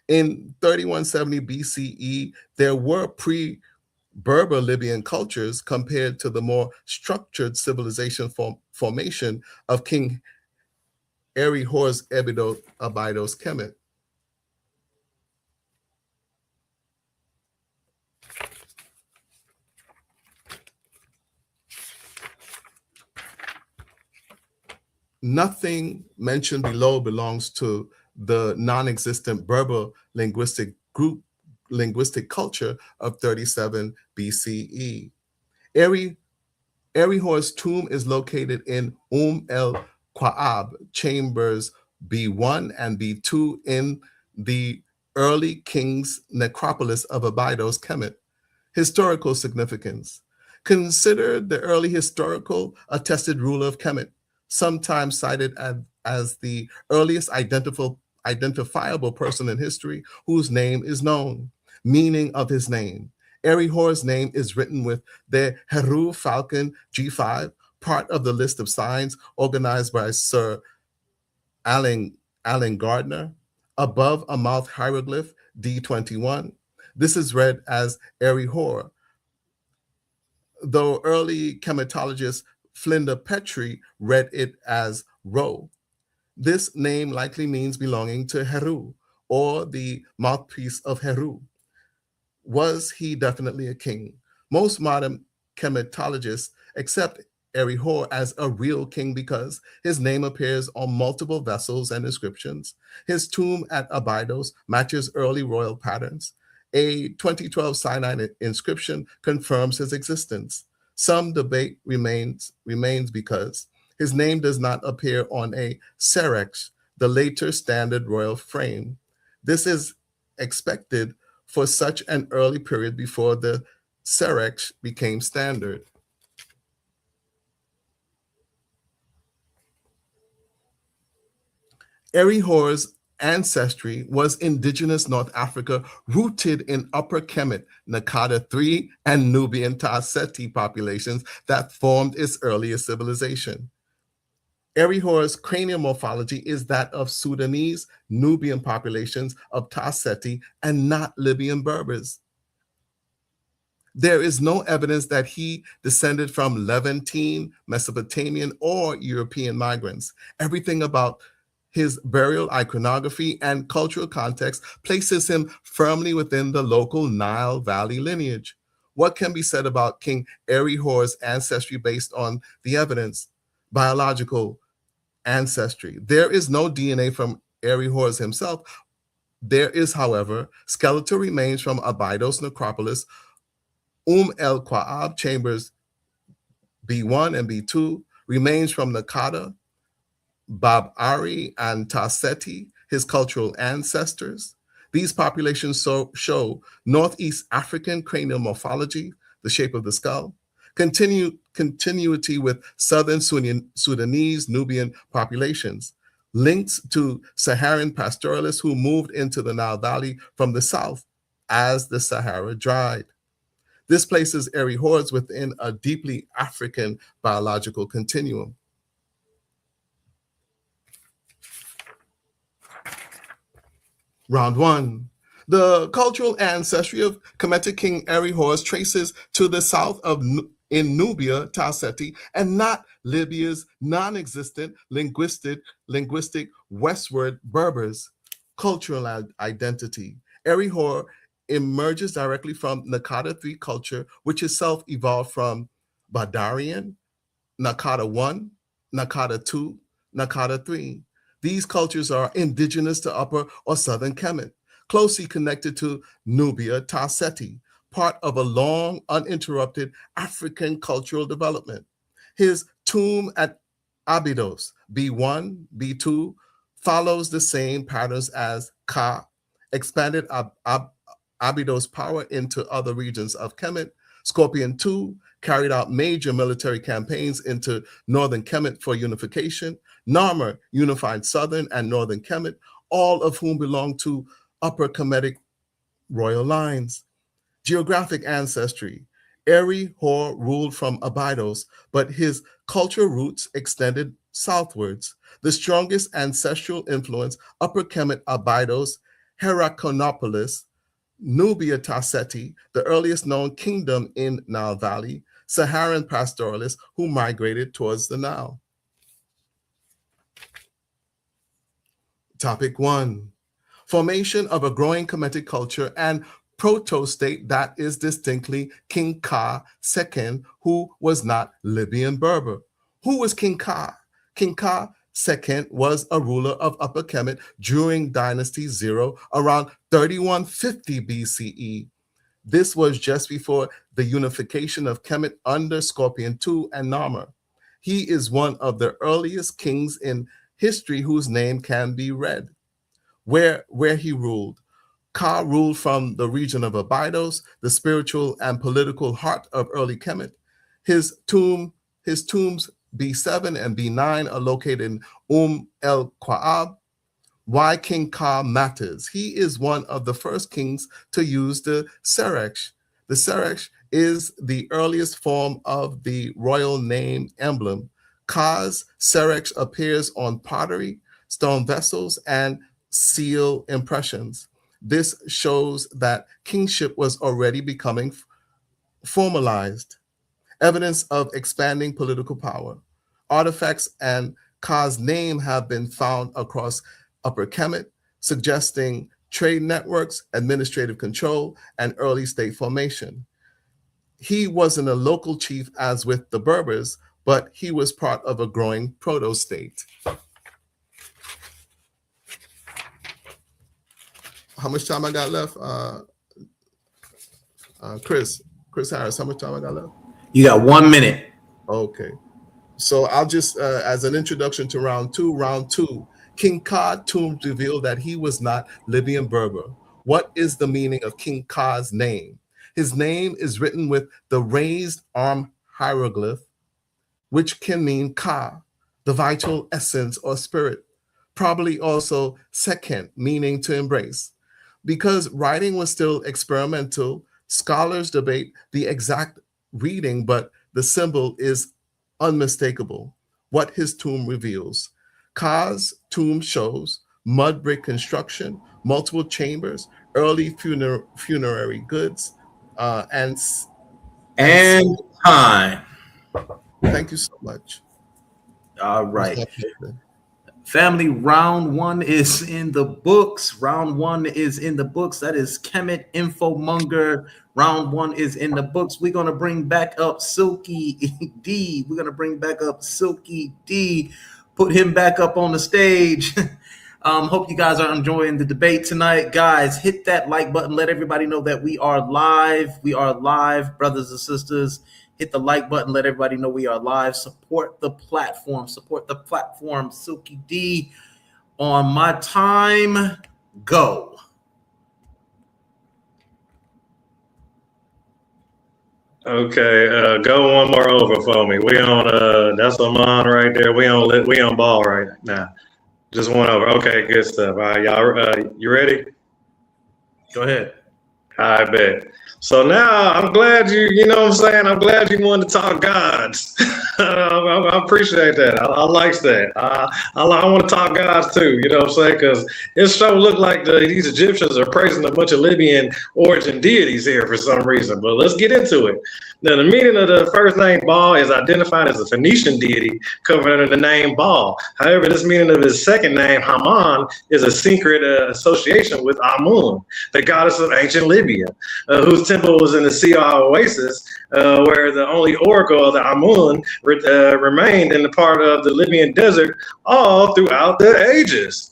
In 3170 BCE, there were pre-Berber Libyan cultures compared to the more structured civilization formation of King Eri Hor's Abydos Kemet. Nothing mentioned below belongs to the non-existent Berber linguistic culture of 37 BCE. Eri Hor's tomb is located in el Qua'ab, chambers B1 and B2 in the early king's necropolis of Abydos, Kemet. Historical significance. Considered the early historical attested ruler of Kemet, sometimes cited as the earliest identifiable person in history whose name is known. Meaning of his name. Eri Hor's name is written with the Heru Falcon G5, part of the list of signs organized by Sir Alan Gardner, above a mouth hieroglyph D21. This is read as Eri Hor, though early chematologist Flinda Petrie read it as Ro. This name likely means belonging to Heru, or the mouthpiece of Heru. Was he definitely a king? Most modern chematologists accept Eri Hor as a real king because his name appears on multiple vessels and inscriptions. His tomb at Abydos matches early royal patterns. A 2012 cyanide inscription confirms his existence. Some debate remains because his name does not appear on a serex, the later standard royal frame. This is expected for such an early period before the serex became standard. Eri Hor's ancestry was indigenous North Africa, rooted in Upper Kemet, Nakada III, and Nubian Tasseti populations that formed its earliest civilization. Eri Hor's cranial morphology is that of Sudanese, Nubian populations of Tasseti and not Libyan Berbers. There is no evidence that he descended from Levantine, Mesopotamian, or European migrants. Everything about his burial iconography and cultural context places him firmly within the local Nile Valley lineage. What can be said about King Eri Hor's ancestry based on the evidence? Biological ancestry. There is no DNA from Eri Hor's himself. There is, however, skeletal remains from Abydos necropolis, el Qua'ab chambers B1 and B2, remains from Nakada, Bab Ari, and Tasseti, his cultural ancestors. These populations show Northeast African cranial morphology, the shape of the skull, continuity with Southern Sudanese Nubian populations, links to Saharan pastoralists who moved into the Nile Valley from the south as the Sahara dried. This places Eri hordes within a deeply African biological continuum. Round one. The cultural ancestry of Kemetic King Eri hordes traces to the south of in Nubia, Tarseti, and not Libya's non-existent linguistic westward Berbers. Cultural identity. Eri horde emerges directly from Nakada 3 culture, which itself evolved from Badarian, Nakada 1, Nakada 2, Nakada 3. These cultures are indigenous to Upper or Southern Kemet, closely connected to Nubia, Tarseti, part of a long, uninterrupted African cultural development. His tomb at Abydos, B1, B2, follows the same patterns as Ka, expanded Abydos' power into other regions of Kemet. Scorpion 2 carried out major military campaigns into northern Kemet for unification. Narmer unified southern and northern Kemet, all of whom belong to Upper Kemetic royal lines. Geographic ancestry. Eri Hor ruled from Abydos, but his cultural roots extended southwards. The strongest ancestral influence, Upper Kemet Abydos, Heracleopolis, Nubia Tarseti, the earliest known kingdom in Nile Valley, Saharan pastoralists who migrated towards the Nile. Topic 1. Formation of a growing Kemetic culture and proto-state that is distinctly King Ka II, who was not Libyan Berber. Who was King Ka? King Ka II was a ruler of Upper Kemet during Dynasty 0 around 3150 BCE. This was just before the unification of Kemet under Scorpion II and Narmer. He is one of the earliest kings in history whose name can be read. Where he ruled. Ka ruled from the region of Abydos, the spiritual and political heart of early Kemet. His tombs B7 and B9 are located in el Qua'ab. Why King Ka matters. He is one of the first kings to use the serekh. The serekh is the earliest form of the royal name emblem. Ka's serekh appears on pottery, stone vessels, and seal impressions. This shows that kingship was already becoming formalized. Evidence of expanding political power. Artifacts and Ka's name have been found across Upper Kemet, suggesting trade networks, administrative control, and early state formation. He wasn't a local chief as with the Berbers, but he was part of a growing proto-state. How much time I got left? Chris Harris, how much time I got left? You got 1 minute. Okay. So I'll just, as an introduction to round two, King Ka tombs revealed that he was not Libyan Berber. What is the meaning of King Ka's name? His name is written with the raised arm hieroglyph, which can mean Ka, the vital essence or spirit, probably also sekent, meaning to embrace. Because writing was still experimental, scholars debate the exact reading, but the symbol is unmistakable. What his tomb reveals. Ka's tomb shows mud brick construction, multiple chambers, early funerary goods, and time. Thank you so much. All right. Family, round one is in the books. Round one is in the books. That is Kemet Infomonger. Round one is in the books. We're going to bring back up Silky D. Silky D. Put him back up on the stage. Hope you guys are enjoying the debate tonight. Guys, hit that like button. Let everybody know that we are live. We are live, brothers and sisters. Hit the like button. Let everybody know we are live. Support the platform. Silky D. On my time, go. Okay, go one more over for me. We on that's a mine right there. We on ball right now. Just one over. Okay, good stuff. All right, y'all. You ready? Go ahead. I bet. So now I'm glad you know what I'm saying? I'm glad you wanted to talk gods. I appreciate that. I like that. I want to talk gods too, you know what I'm saying? Because it sure look like these Egyptians are praising a bunch of Libyan origin deities here for some reason. But let's get into it. Now, the meaning of the first name Baal is identified as a Phoenician deity covered under the name Baal. However, this meaning of his second name, Haman, is a secret association with Amun, the goddess of ancient Libya, whose temple was in the Sea Oasis, where the only oracle of the Amun remained in the part of the Libyan desert all throughout the ages.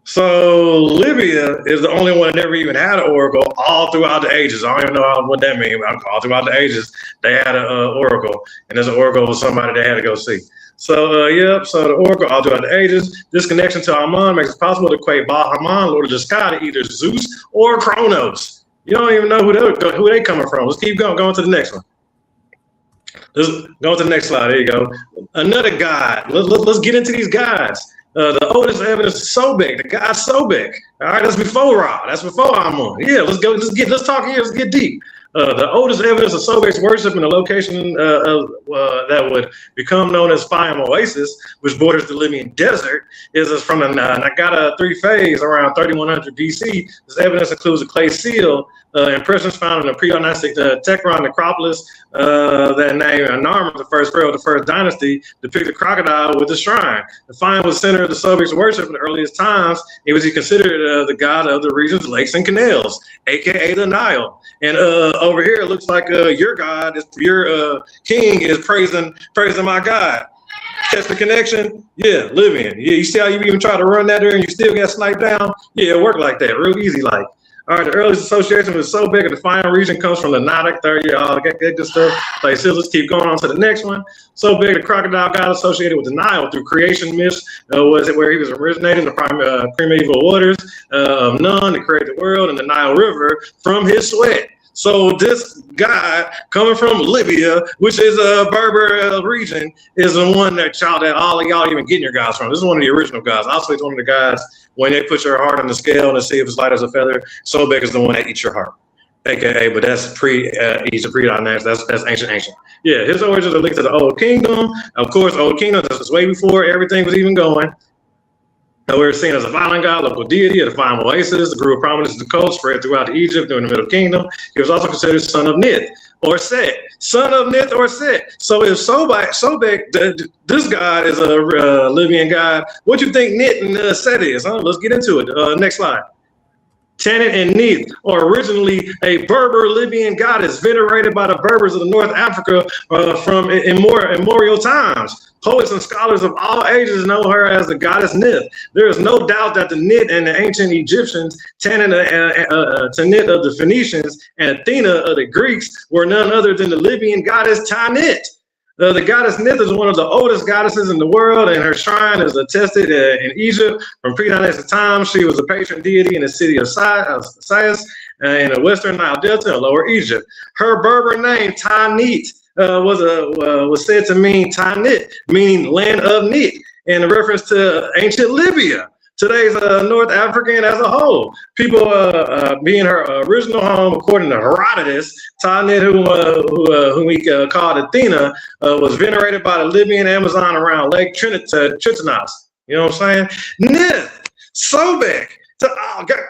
So Libya is the only one that never even had an oracle all throughout the ages. I don't even know what that means. All throughout the ages, they had an oracle, and this oracle was somebody they had to go see. So, so the oracle all throughout the ages. This connection to Amun makes it possible to equate Baal Haman, Lord of the Sky, to either Zeus or Kronos. You don't even know who they coming from. Let's keep going. Going to the next one. Let's go to the next slide. There you go. Another god. Let's get into these gods. The oldest evidence is Sobek, the god Sobek. All right, that's before Ra. That's before Amun. Yeah, let's talk here. Let's get deep. The oldest evidence of Sobek's worship in the location that would become known as Fayum Oasis, which borders the Libyan desert, is from the Nagata III phase around 3100 BC. This evidence includes a clay seal, impressions found in the pre-dynastic Tekron necropolis that named Narmer, the first pharaoh of the first dynasty, depict a crocodile with a shrine. The Fayum was center of the Sobek's worship in the earliest times. He was considered the god of the region's lakes and canals, aka the Nile. And over here, it looks like your god, your king is praising my God. Catch the connection? Yeah, Libyan. Yeah, you see how you even try to run that there and you still get sniped down? Yeah, it worked like that, real easy like. All right, the earliest association with Sobek of the Fayum region comes from the Nadic 30 year old. Get good stuff. Like, so let's keep going on to the next one. Sobek, the crocodile god associated with the Nile through creation myths, was it where he was originating the primeval waters of Nun to create the world and the Nile River from his sweat. So this guy coming from Libya, which is a Berber region, is the one that all of y'all even getting your guys from. This is one of the original guys. Also, it's one of the guys when they put your heart on the scale and see if it's light as a feather. Sobek is the one that eats your heart, aka. But that's pre-dynastic. That's ancient. Yeah, his origins are linked to the Old Kingdom. Of course, Old Kingdom. This was way before everything was even going. We were seen as a violent god, local deity of the Fayum Oasis. The grew of prominence in the cult spread throughout Egypt during the Middle Kingdom. He was also considered son of Nith or Set. Son of Nith or Set. So if Sobek, this god is a Libyan god, what do you think Nith and Set is? Let's get into it. Next slide. Tanit and Neith are originally a Berber Libyan goddess venerated by the Berbers of the North Africa from immemorial times. Poets and scholars of all ages know her as the goddess Nith. There is no doubt that the Nith and the ancient Egyptians, Tanit of the Phoenicians, and Athena of the Greeks were none other than the Libyan goddess Tanit. The goddess Nith is one of the oldest goddesses in the world, and her shrine is attested in Egypt from pre-dynastic times. She was a patron deity in the city of Sais in the western Nile Delta and Lower Egypt. Her Berber name, Tanit, was said to mean Tanit, meaning land of Nit, in reference to ancient Libya. Today's North African as a whole. People being her original home, according to Herodotus, Tanit, whom we called Athena, was venerated by the Libyan Amazon around Lake Tritonos. You know what I'm saying? Nith, Sobek,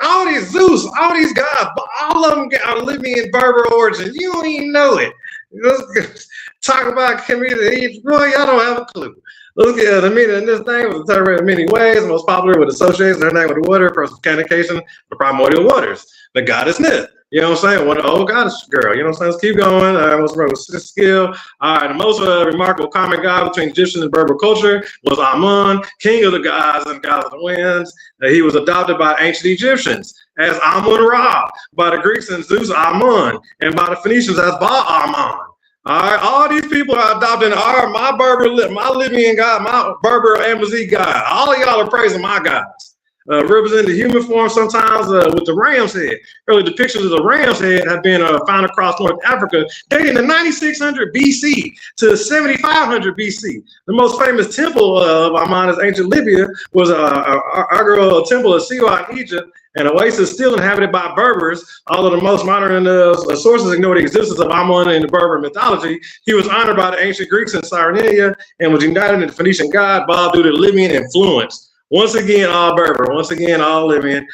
all these Zeus, all these gods, all of them got Libyan Berber origin. You don't even know it. Let's talk about community. Boy, y'all don't have a clue. Look at the meaning of this thing was interpreted in many ways. Most popular with association, her name with the water, personification, the primordial waters. The goddess Nith. You know what I'm saying? What an old goddess girl. You know what I'm saying? Let's keep going. Most remember skill. All right. The most remarkable common god between Egyptian and Berber culture was Amun, king of the gods and gods of the winds. He was adopted by ancient Egyptians as Amun-Ra, by the Greeks and Zeus Amun, and by the Phoenicians as Ba-Amun. All right, all these people are adopting my Libyan god, my Berber Amazigh god. All of y'all are praising my gods. Representing the human form sometimes with the ram's head. Early depictions of the ram's head have been found across North Africa, dating to 9600 BC to 7500 BC. The most famous temple of Amun in ancient Libya was Agro temple of Siwa in Egypt, An oasis still inhabited by Berbers, although the most modern sources ignore the existence of Amun in the Berber mythology. He was honored by the ancient Greeks in Cyrenaica and was united in the Phoenician god Baal due to Libyan influence. Once again, all Berber. Once again, all Libyan.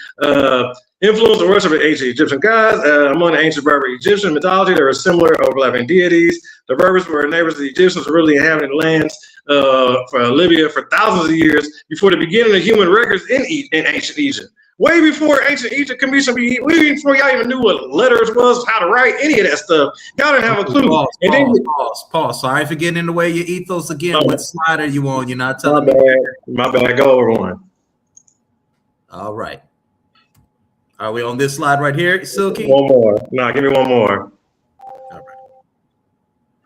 Influence and worship of ancient Egyptian gods. Among the ancient Berber Egyptian mythology, there were similar overlapping deities. The Berbers were neighbors of the Egyptians, really inhabited lands for Libya for thousands of years before the beginning of human records in ancient Egypt. Way before ancient Egypt can be way before y'all even knew what letters was, how to write, any of that stuff. Y'all didn't have a clue. Pause. Sorry for getting in the way of your ethos again. What slide are you on? You're not telling me. My bad. Go over one. All right. Are we on this slide right here, Silky? One more. No, give me one more. All right.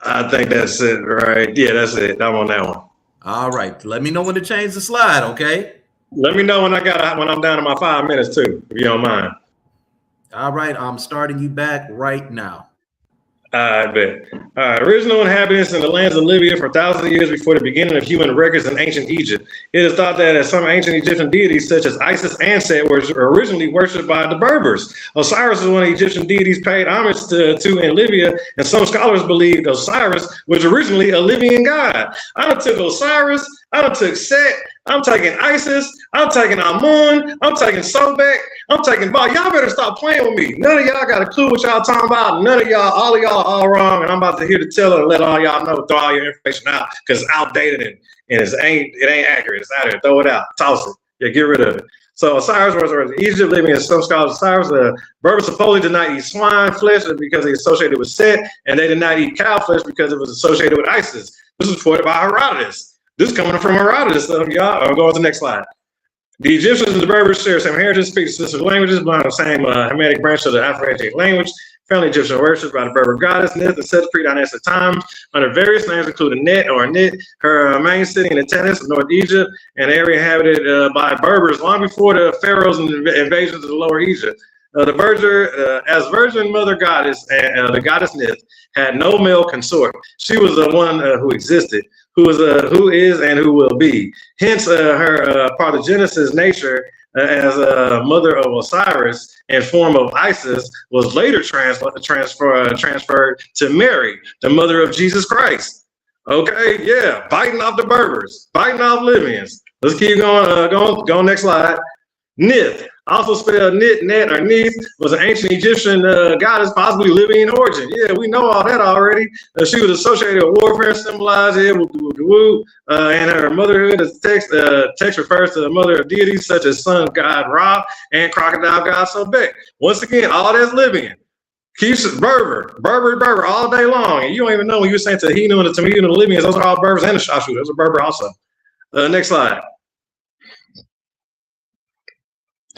I think that's it, right? Yeah, that's it. I'm on that one. All right. Let me know when to change the slide, okay? Let me know when I'm down to my 5 minutes too, if you don't mind. All right. I'm starting you back right now. I bet. All right. Original inhabitants in the lands of Libya for thousands of years before the beginning of human records in ancient Egypt. It is thought that some ancient Egyptian deities, such as Isis and Set, were originally worshipped by the Berbers. Osiris was one of the Egyptian deities paid homage to in Libya, and some scholars believe Osiris was originally a Libyan god. I done took Osiris, I done took Set, I'm taking Isis, I'm taking Amun, I'm taking Sobek, I'm taking Baal. Y'all better stop playing with me. None of y'all got a clue what y'all talking about. None of y'all, all of y'all are all wrong. And I'm about to hear the teller and let all y'all know, throw all your information out because it's outdated and it ain't accurate. It's out there. Throw it out. Toss it. Yeah, get rid of it. So Osiris was Egypt, living in some scholars. Osiris, Berbers supposedly did not eat swine flesh because they associated with Set, and they did not eat cow flesh because it was associated with Isis. This was reported by Herodotus. This is coming from Herodotus, y'all. I'll go on to the next slide. The Egyptians and the Berbers share some heritage, speak sister languages, belong to the same Kemetic branch of the Afro-Asiatic language. Family Egyptian worship by the Berber goddess Nith and Set pre-dynastic times under various names, including Net or Nit, her main city in the Tanis of North Egypt, an area inhabited by Berbers long before the pharaohs and invasions of the Lower Egypt. The virgin mother goddess, the goddess Nith, had no male consort. She was the one who existed, who is, and who will be. Hence, her parthenogenesis nature as a mother of Osiris and form of Isis was later transferred to Mary, the mother of Jesus Christ. Okay, yeah, biting off the Berbers, biting off Libyans. Let's keep going. Go next slide. Nith, also spelled Nit, Net, or Neith, was an ancient Egyptian goddess, possibly Libyan origin. Yeah, we know all that already. She was associated with warfare, symbolized here with and her motherhood. As text refers to the mother of deities such as sun god Ra and crocodile god Sobek. Once again, all that's Libyan. Keeps Berber all day long. And you don't even know when you're saying Tahino and the Tamino and the Libyans, those are all Berbers and the Shashu. Those are Berber also. Next slide.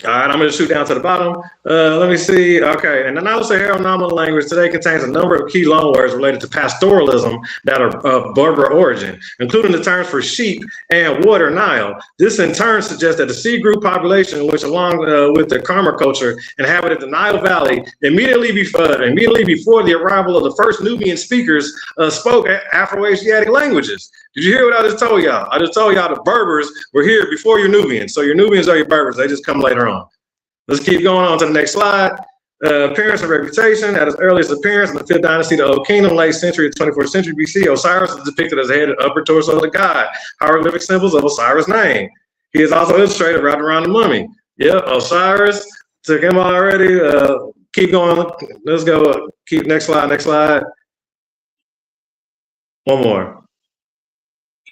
All right, I'm going to shoot down to the bottom. Let me see. Okay, and the Nilo-Saharan nominal language today contains a number of key loanwords related to pastoralism that are of Berber origin, including the terms for sheep and water Nile. This in turn suggests that the Sea group population, which along with the Khmer culture inhabited the Nile Valley, immediately before the arrival of the first Nubian speakers, spoke Afro-Asiatic languages. Did you hear what I just told y'all? I just told y'all the Berbers were here before your Nubians. So your Nubians are your Berbers. They just come later on. Let's keep going on to the next slide. Appearance and reputation. At his earliest appearance in the 5th dynasty, the Old Kingdom, late century, 24th century BC, Osiris is depicted as the head and upper torso of the god. Hieroglyphic symbols of Osiris' name. He is also illustrated right around the mummy. Yep, Osiris. Took him already. Keep going. Let's go. Keep next slide. Next slide. One more.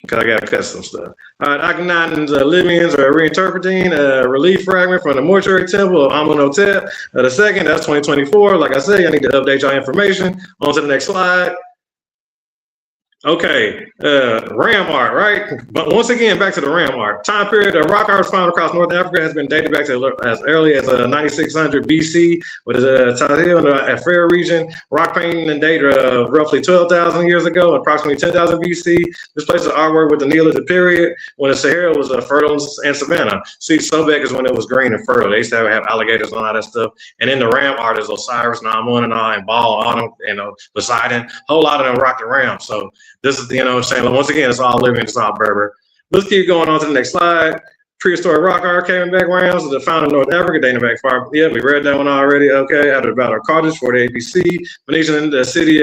Because I got to cut some stuff. All right, Akhenaten's Libyans are reinterpreting a relief fragment from the mortuary temple of Amenhotep II. That's 2024. Like I said, I need to update y'all information. On to the next slide. Okay, ram art, right? But once again, back to the ram art. Time period, rock art found across North Africa has been dated back to as early as 9600 BC, with the Tahil in the Afar region. Rock painting and date roughly 12,000 years ago, approximately 10,000 BC. This places artwork with the Neolithic period, when the Sahara was fertile and savanna. See, Sobek is when it was green and fertile. They used to have alligators and all that stuff. And in the ram art is Osiris, Amun, and all, and Baal on them, and Poseidon. A whole lot of them rock the ram. So this is, you know what I'm saying? Once again, it's all living, it's all Berber. Let's keep going on to the next slide. Prehistoric rock art came backgrounds of the found in North Africa, dating back far. Yeah, we read that one already. Okay, after the Battle of Carthage, 40 APC, Phoenician the city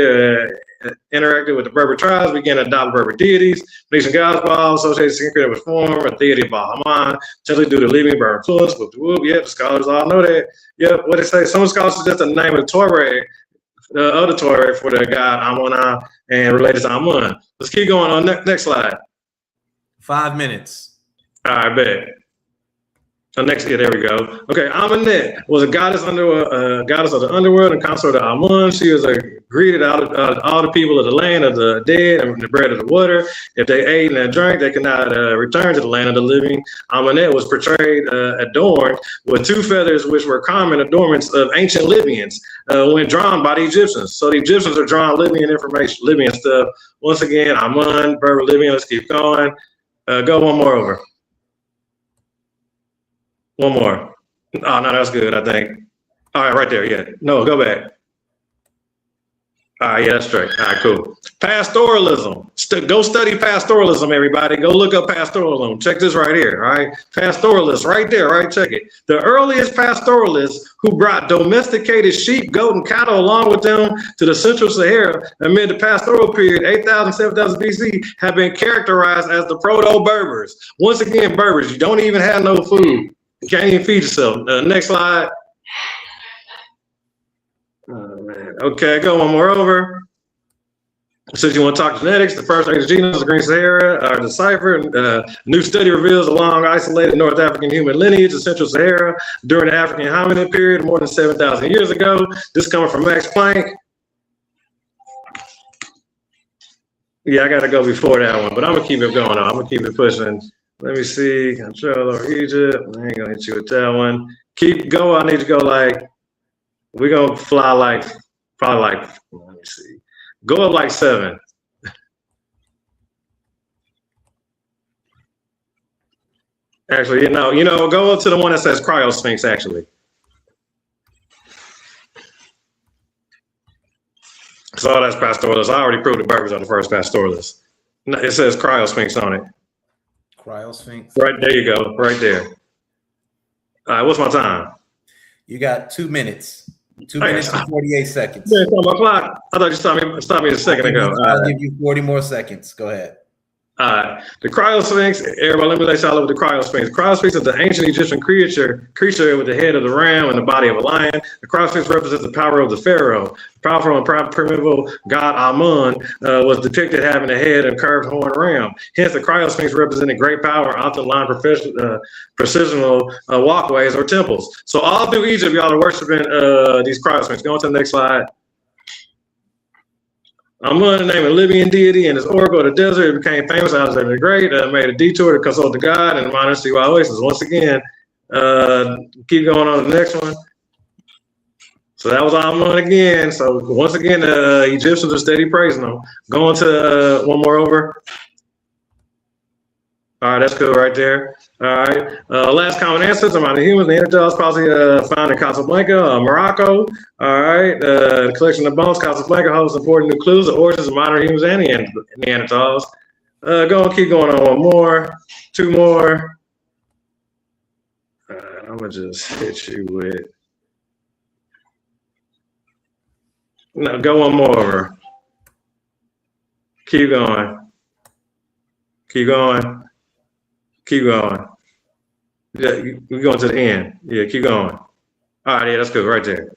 interacted with the Berber tribes, began to adopt Berber deities. Phoenician gods, Baal, associated secret with form, a deity of Baal-Haman, potentially due to Libyan Berber influence. Yep, scholars all know that. Yep, what they say, some scholars suggest the name of the Tuareg, the other Tuareg for the god Amun and related to Amun. Let's keep going on. Next slide. 5 minutes. All right, bet. Next, yeah, there we go. Okay, Amunet was a goddess of the underworld and consort of Amun. She was greeted out of all the people of the land of the dead and the bread of the water. If they ate and drank, they could not return to the land of the living. Amunet was portrayed adorned with 2 feathers, which were common adornments of ancient Libyans when drawn by the Egyptians. So the Egyptians are drawing Libyan information, Libyan stuff. Once again, Amun, Berber, Libyan. Let's keep going. Go one more over. One more. Oh, no, that's good, I think. All right, right there, yeah. No, go back. All right, yeah, that's straight. All right, cool. Pastoralism. Go study pastoralism, everybody. Go look up pastoralism. Check this right here, all right? Pastoralists, right there, right? Check it. The earliest pastoralists who brought domesticated sheep, goat, and cattle along with them to the Central Sahara amid the pastoral period, 8,000, 7,000 BC, have been characterized as the Proto-Berbers. Once again, Berbers, you don't even have no food. You can't even feed yourself. Next slide. Oh, man. Okay, go one more over. Since you want to talk genetics, the first genomes of Green Sahara are deciphered. New study reveals a long isolated North African human lineage of Central Sahara during the African hominid period more than 7,000 years ago. This coming from Max Planck. Yeah, I got to go before that one, but I'm going to keep it going on. I'm going to keep it pushing. Let me see. Control over Egypt. I ain't going to hit you with that one. Keep going. I need to go like, we're going to fly like, probably like, let me see. Go up like 7. Actually, you know, go up to the one that says Cryosphinx, actually. So that's pastoralist. I already proved the Berbers are the first pastoralists. It says Cryosphinx on it. Cryosphinx. Right there you go. Right there. All right, what's my time? You got 2 minutes. 2 minutes and 48 seconds. Yeah, it's on my clock. I thought you stopped me a second ago. I'll give you 40 more seconds. Go ahead. The Cryosphinx, everybody, let me let y'all over the Cryosphinx. Cryosphinx is the ancient Egyptian creature with the head of the ram and the body of a lion. The Cryosphinx represents the power of the pharaoh. Powerful and primeval god Amun was depicted having a head and curved horn ram. Hence, the Cryosphinx represented great power, often lined precisional walkways or temples. So all through Egypt, y'all are worshiping these Cryosphinx. Go on to the next slide. Amun, named a Libyan deity, and his oracle of the desert, it became famous. Alexander the Great made a detour to consult the god and modern sea oasis. Once again, keep going on to the next one. So that was Amun again. So once again, the Egyptians are steady praising them. Going to one more over. All right, that's cool right there. All right, last common ancestors among the humans, Neanderthals, probably found in Casablanca, Morocco. All right, the collection of bones, Casablanca holds important new clues, the origins of modern humans and Neanderthals. Keep going on one more, 2 more. I'm gonna just hit you with. No, go one more over. Keep going. Keep going. Keep going. Yeah, we're going to the end. Yeah, keep going. All right, yeah, that's good right there.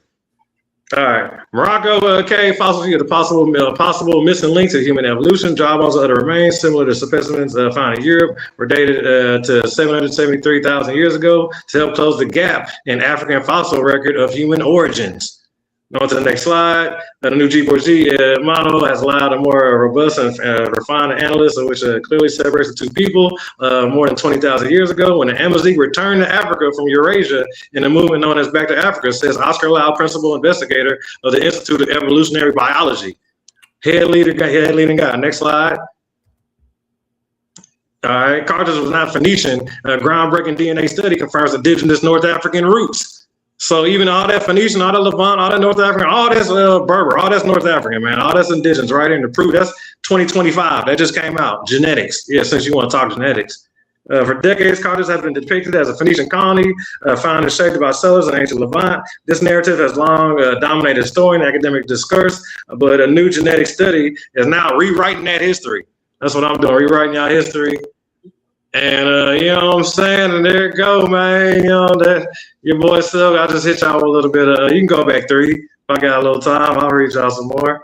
All right, Morocco cave fossils are the possible missing links in human evolution. Jawbones and other remains similar to specimens found in Europe were dated to 773,000 years ago to help close the gap in African fossil record of human origins. On to the next slide. The new G4G model has allowed a more robust and refined analysis, which clearly separates the 2 people more than 20,000 years ago when the Amazigh returned to Africa from Eurasia in a movement known as Back to Africa, says Oscar Lau, principal investigator of the Institute of Evolutionary Biology. Head leading guy. Next slide. All right, Carthage was not Phoenician. Groundbreaking DNA study confirms indigenous North African roots. So even all that Phoenician, all that Levant, all that North African, all that's Berber, all that's North African, man. All that's indigenous right in the proof. That's 2025. That just came out. Genetics. Yeah, since you want to talk genetics. For decades, Carthage has been depicted as a Phoenician colony, found and shaped by settlers in ancient Levant. This narrative has long dominated historian and academic discourse, but a new genetic study is now rewriting that history. That's what I'm doing, rewriting y'all history. And you know what I'm saying? And there it go, man. You know, that your boy Silk, I just hit y'all with a little bit of, you can go back 3. If I got a little time, I'll read y'all some more.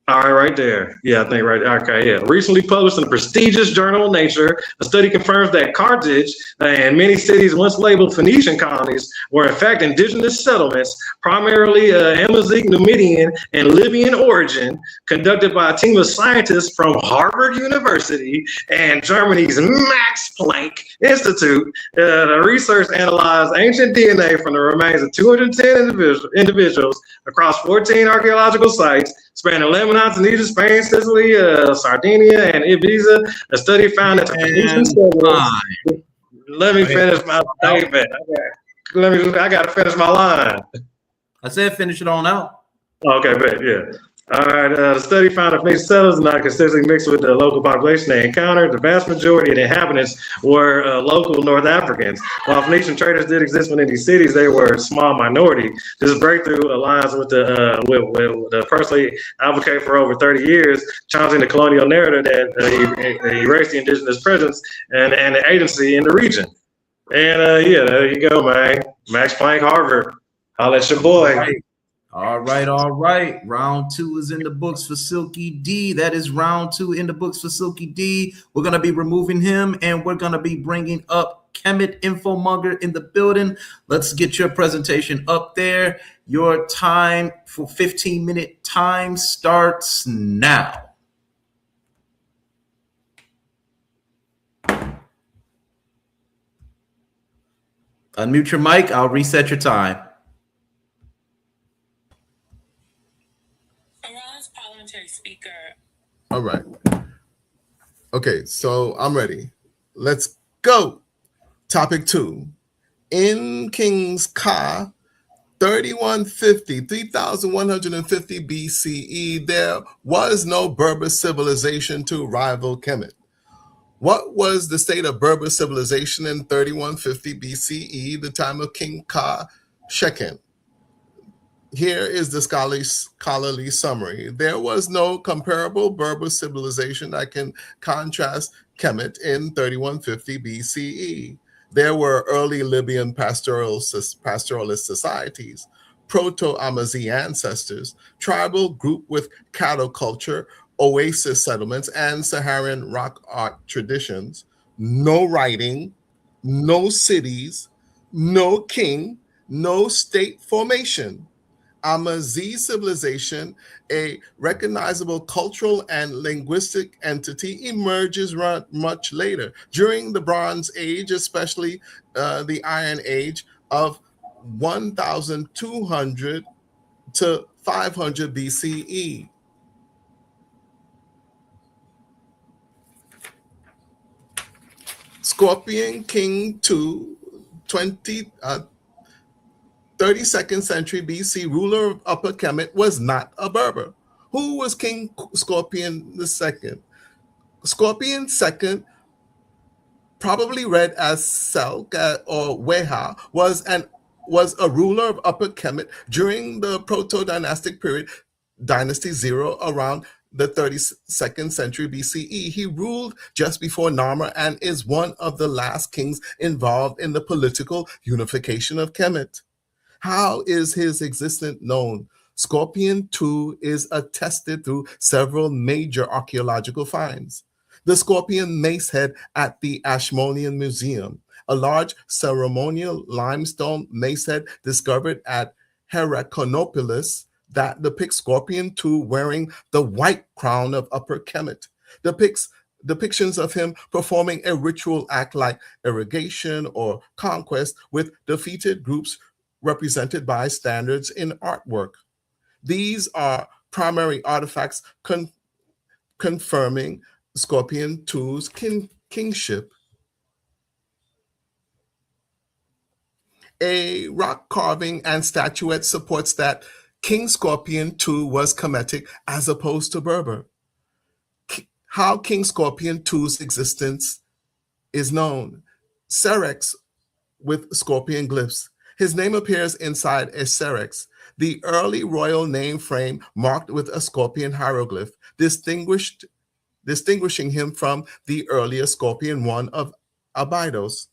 All right, right there. Yeah, I think right there. Okay, yeah. Recently published in the prestigious journal Nature, a study confirms that Carthage and many cities once labeled Phoenician colonies were in fact indigenous settlements, primarily Amazigh, Numidian, and Libyan origin, conducted by a team of scientists from Harvard University and Germany's Max Planck Institute. The research analyzed ancient DNA from the remains of 210 individuals across 14 archaeological sites, spanning Lebanon, Tunisia, Spain, Sicily, Sardinia, and Ibiza. A study found that the Phoenician settlers. Let me finish my statement. I got to finish my line. I said finish it on out. Okay, but yeah. All right, the study found that Phoenician settlers not consistently mixed with the local population they encountered. The vast majority of the inhabitants were local North Africans. While Phoenician traders did exist within these cities, they were a small minority. This breakthrough aligns with the personally advocate for over 30 years, challenging the colonial narrative that erased the indigenous presence and the agency in the region. And yeah, there you go, man. Max Planck, Harvard. Holla at your boy. All right. Round 2 is in the books for Silky D. That is round 2 in the books for Silky D. We're going to be removing him, and we're going to be bringing up Kemet Infomonger in the building. Let's get your presentation up there. Your time for 15-minute time starts now. Unmute your mic. I'll reset your time. Speaker. All right. Okay, so I'm ready. Let's go. Topic 2. In King's Ka, 3150 BCE, there was no Berber civilization to rival Kemet. What was the state of Berber civilization in 3150 BCE, the time of King Ka Sheken? Here is the scholarly summary. There was no comparable Berber civilization that can contrast Kemet in 3150 BCE. There were early Libyan pastoralist societies, proto-Amazigh ancestors, tribal group with cattle culture, oasis settlements, and Saharan rock art traditions. No writing, no cities, no king, no state formation. Amazigh civilization, a recognizable cultural and linguistic entity, emerges much later, during the Bronze Age, especially the Iron Age of 1200 to 500 BCE. Scorpion King II, 32nd century BC, ruler of Upper Kemet, was not a Berber. Who was King Scorpion II? Scorpion II, probably read as Selk or Weha, was a ruler of Upper Kemet during the Proto-Dynastic period, Dynasty 0, around the 32nd century BCE. He ruled just before Narmer and is one of the last kings involved in the political unification of Kemet. How is his existence known? Scorpion II is attested through several major archaeological finds. The Scorpion mace head at the Ashmolean Museum, a large ceremonial limestone mace head discovered at Heracleopolis that depicts Scorpion II wearing the white crown of Upper Kemet. Depictions of him performing a ritual act like irrigation or conquest with defeated groups represented by standards in artwork. These are primary artifacts confirming Scorpion II's kingship. A rock carving and statuette supports that King Scorpion II was Kemetic as opposed to Berber. How King Scorpion II's existence is known. Serex with scorpion glyphs. His name appears inside a serex, the early royal name frame marked with a scorpion hieroglyph, distinguishing him from the earlier scorpion one of Abydos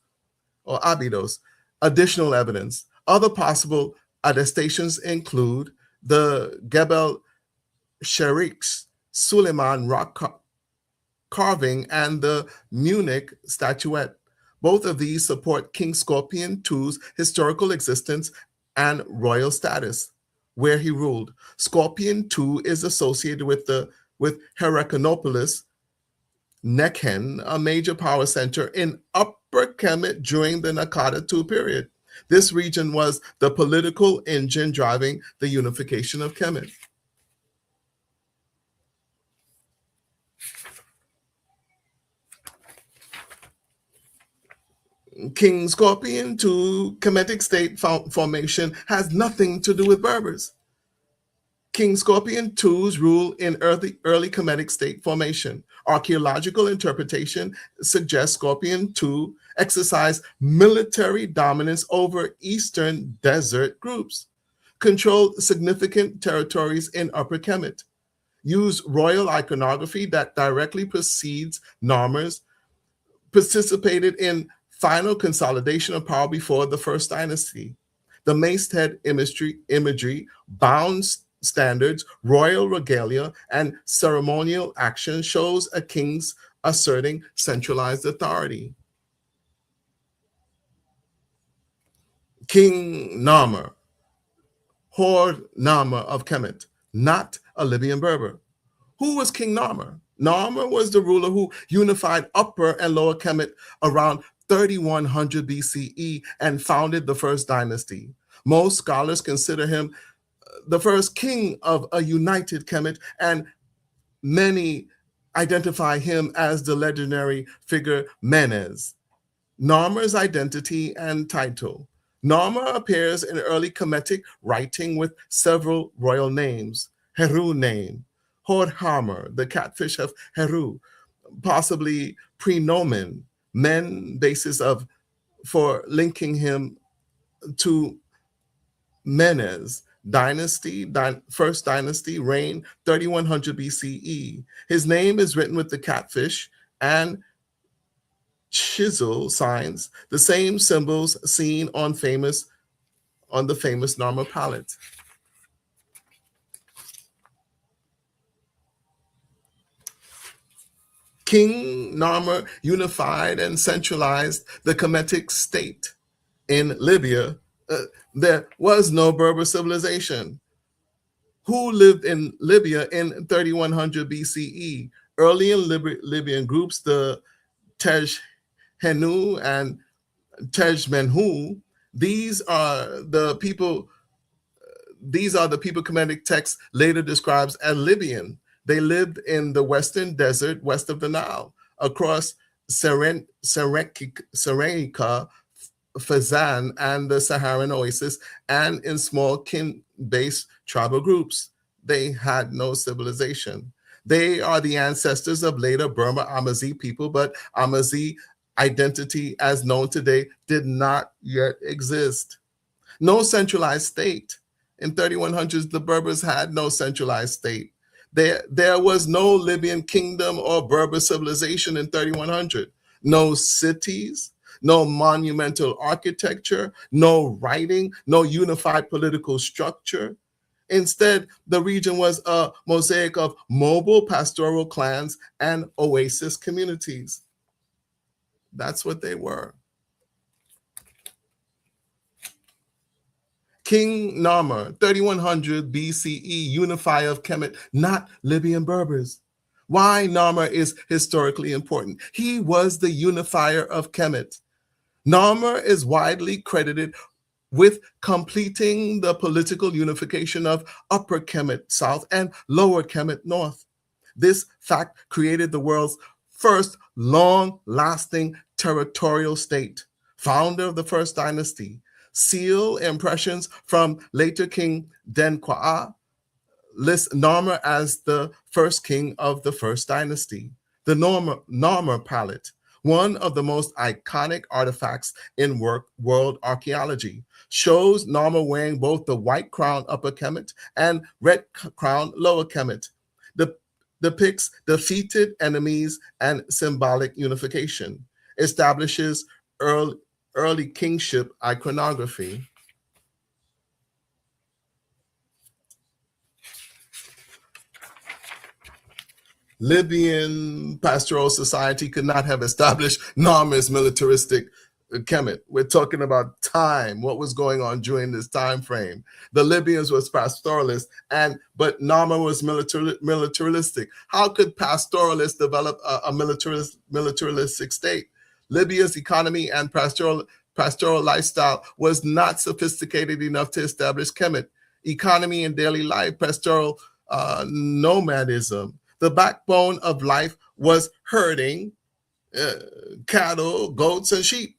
or Abydos. Additional evidence. Other possible attestations include the Gebel Sheriks Suleiman rock carving and the Munich statuette. Both of these support King Scorpion II's historical existence and royal status, where he ruled. Scorpion II is associated with Heracleopolis, Nekhen, a major power center in Upper Kemet during the Naqada II period. This region was the political engine driving the unification of Kemet. King Scorpion II Kemetic state formation has nothing to do with Berbers. King Scorpion II's rule in early Kemetic state formation. Archaeological interpretation suggests Scorpion II exercised military dominance over eastern desert groups, controlled significant territories in Upper Kemet, used royal iconography that directly precedes Narmer's, participated in final consolidation of power before the First Dynasty. The maced head imagery, bound standards, royal regalia, and ceremonial action shows a king's asserting centralized authority. King Narmer, Horde Narmer of Kemet, not a Libyan Berber. Who was King Narmer? Narmer was the ruler who unified Upper and Lower Kemet around 3100 BCE and founded the First Dynasty. Most scholars consider him the first king of a united Kemet, and many identify him as the legendary figure Menes. Narmer's identity and title. Narmer appears in early Kemetic writing with several royal names. Heru name, Hordhammer, the catfish of Heru, possibly prenomen, men basis for linking him to Menes. First Dynasty, reign 3100 BCE. His name is written with the catfish and chisel signs, the same symbols seen on the famous Narmer palette. King Narmer unified and centralized the Kemetic state. In Libya, there was no Berber civilization. Who lived in Libya in 3100 BCE? Early in Libyan groups, the Tejhenu and Tejmenhu, these are the people Kemetic text later describes as Libyan. They lived in the western desert west of the Nile, across Serenka, Fazan, and the Saharan oasis, and in small kin-based tribal groups. They had no civilization. They are the ancestors of later Burma Amazi people, but Amazi identity as known today did not yet exist. No centralized state. In 3100s, the Berbers had no centralized state. There was no Libyan kingdom or Berber civilization in 3100. No cities, no monumental architecture, no writing, no unified political structure. Instead, the region was a mosaic of mobile pastoral clans and oasis communities. That's what they were. King Narmer, 3100 BCE, unifier of Kemet, not Libyan Berbers. Why Narmer is historically important? He was the unifier of Kemet. Narmer is widely credited with completing the political unification of Upper Kemet South and Lower Kemet North. This fact created the world's first long-lasting territorial state, founder of the First Dynasty. Seal impressions from later King Denquaa list Narmer as the first king of the First Dynasty. The Narmer palette. One of the most iconic artifacts in world archaeology, shows Narmer wearing both the white crown upper Kemet and red crown lower Kemet. The depicts defeated enemies and symbolic unification, establishes early kingship iconography. Libyan pastoral society could not have established Narmer's militaristic Kemet. We're talking about time, what was going on during this time frame. The Libyans was pastoralist, but Narmer was militaristic. How could pastoralists develop a militaristic state? Libya's economy and pastoral lifestyle was not sophisticated enough to establish Kemet. Economy and daily life, pastoral nomadism. The backbone of life was herding cattle, goats, and sheep.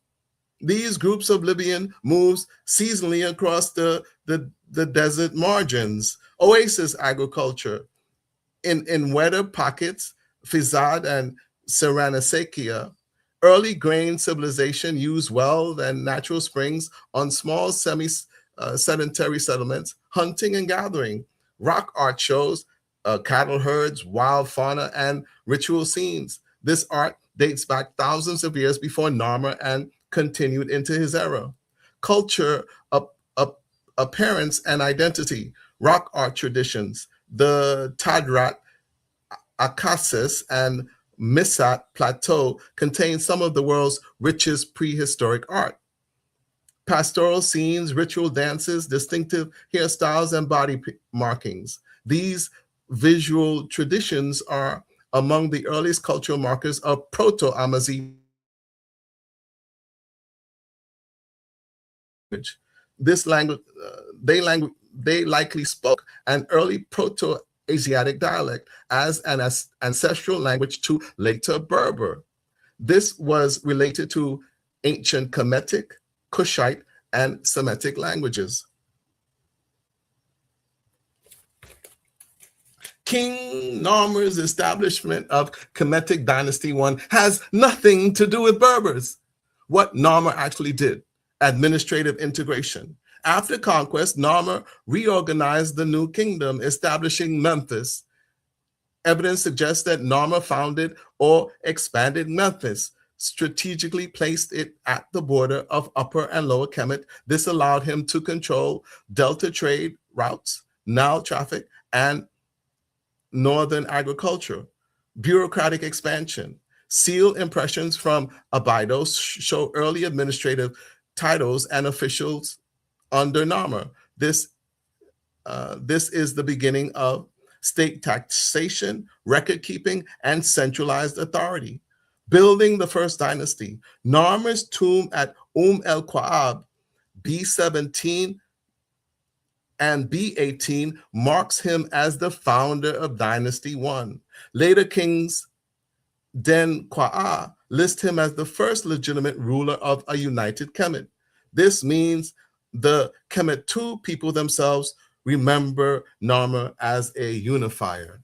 These groups of Libyan moves seasonally across the desert margins. Oasis agriculture. In wetter pockets, Fizad and Seranasekia, early grain civilization used wells and natural springs on small semi-sedentary settlements, hunting and gathering. Rock art shows cattle herds, wild fauna, and ritual scenes. This art dates back thousands of years before Narmer and continued into his era. Culture, appearance, and identity. Rock art traditions. The Tadrat, Akasis, and Misat Plateau contain some of the world's richest prehistoric art. Pastoral scenes, ritual dances, distinctive hairstyles, and body markings. These visual traditions are among the earliest cultural markers of Proto-Amazigh. This language, they likely spoke an early Proto-Asiatic dialect as an ancestral language to later Berber. This was related to ancient Kemetic, Kushite, and Semitic languages. King Narmer's establishment of Kemetic Dynasty I has nothing to do with Berbers. What Narmer actually did, administrative integration. After conquest, Narmer reorganized the new kingdom, establishing Memphis. Evidence suggests that Narmer founded or expanded Memphis, strategically placed it at the border of Upper and Lower Kemet. This allowed him to control Delta trade routes, Nile traffic, and northern agriculture. Bureaucratic expansion. Seal impressions from Abydos show early administrative titles and officials under Narmer. This is the beginning of state taxation, record keeping, and centralized authority. Building the first dynasty. Narmer's tomb at el Qua'ab, B17 and B18 marks him as the founder of Dynasty I. Later kings Den Quaa list him as the first legitimate ruler of a united Kemet. This means the Kemet II people themselves remember Narmer as a unifier.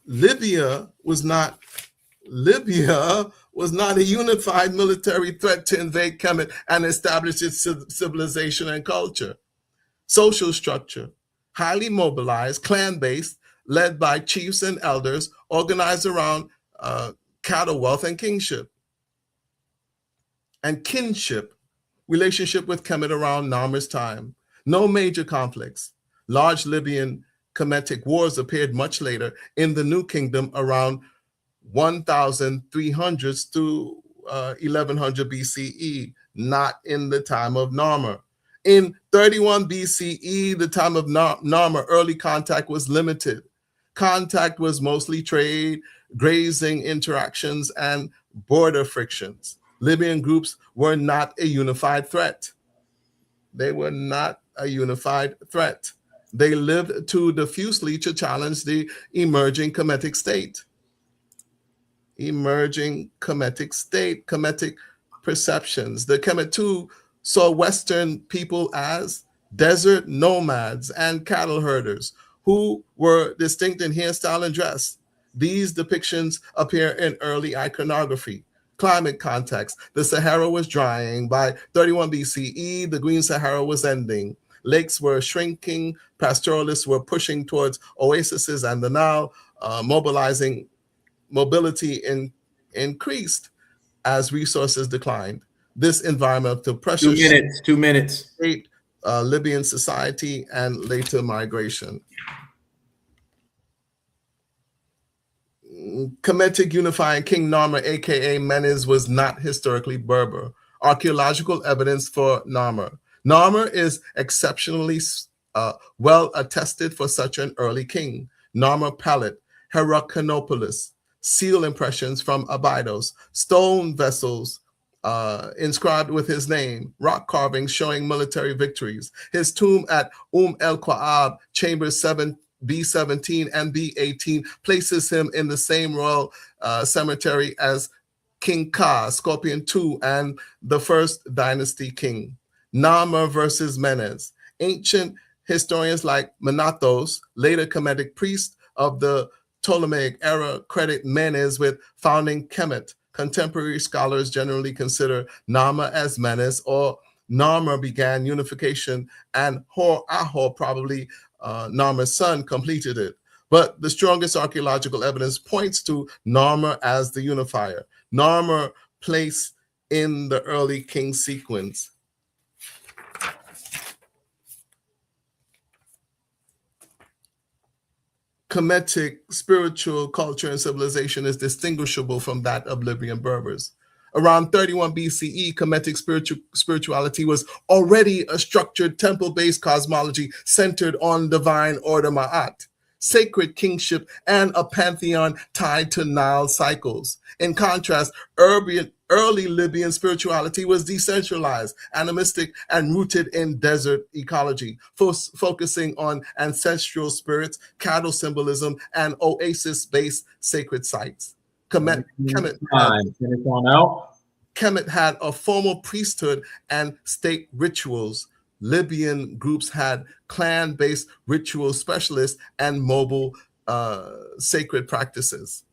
Libya was not a unified military threat to invade Kemet and establish its civilization and culture. Social structure, highly mobilized, clan-based, led by chiefs and elders, organized around cattle wealth and kingship. And kinship, relationship with Kemet around Narmer's time. No major conflicts. Large Libyan Kemetic wars appeared much later in the New Kingdom around 1300 to 1100 BCE, not in the time of Narmer. In 31 BCE, the time of Narmer, early contact was limited. Contact was mostly trade, grazing interactions, and border frictions. Libyan groups were not a unified threat. They were not a unified threat. They lived too diffusely to challenge the emerging Kemetic state. Emerging Kemetic state, Kemetic perceptions. The Kemet II saw Western people as desert nomads and cattle herders. who were distinct in hairstyle and dress. These depictions appear in early iconography. Climate context. The Sahara was drying. By 31 BCE, the Green Sahara was ending. Lakes were shrinking. Pastoralists were pushing towards oases and the Nile, mobility increased as resources declined. This environmental pressure 2 minutes. shaped Libyan society and later migration. Kemetic unifying King Narmer, aka Menes, was not historically Berber. Archaeological evidence for Narmer. Narmer is exceptionally well attested for such an early king. Narmer palette, Heracanopolis, seal impressions from Abydos, stone vessels inscribed with his name, rock carvings showing military victories. His tomb at el Qua'ab, chamber 7, B17 and B18 places him in the same royal cemetery as King Ka, Scorpion II, and the first dynasty king. Narmer versus Menes. Ancient historians like Menathos, later Kemetic priest of the Ptolemaic era, credit Menes with founding Kemet. Contemporary scholars generally consider Narmer as Menes, or Narmer began unification and Hor-Ahor, probably Narmer's son, completed it. But the strongest archaeological evidence points to Narmer as the unifier. Narmer place in the early king sequence. Kemetic spiritual culture and civilization is distinguishable from that of Libyan Berbers. Around 31 BCE, Kemetic spirituality was already a structured temple-based cosmology centered on divine order Ma'at, sacred kingship, and a pantheon tied to Nile cycles. In contrast, early Libyan spirituality was decentralized, animistic, and rooted in desert ecology, focusing on ancestral spirits, cattle symbolism, and oasis-based sacred sites. Kemet had a formal priesthood and state rituals. Libyan groups had clan-based ritual specialists and mobile sacred practices.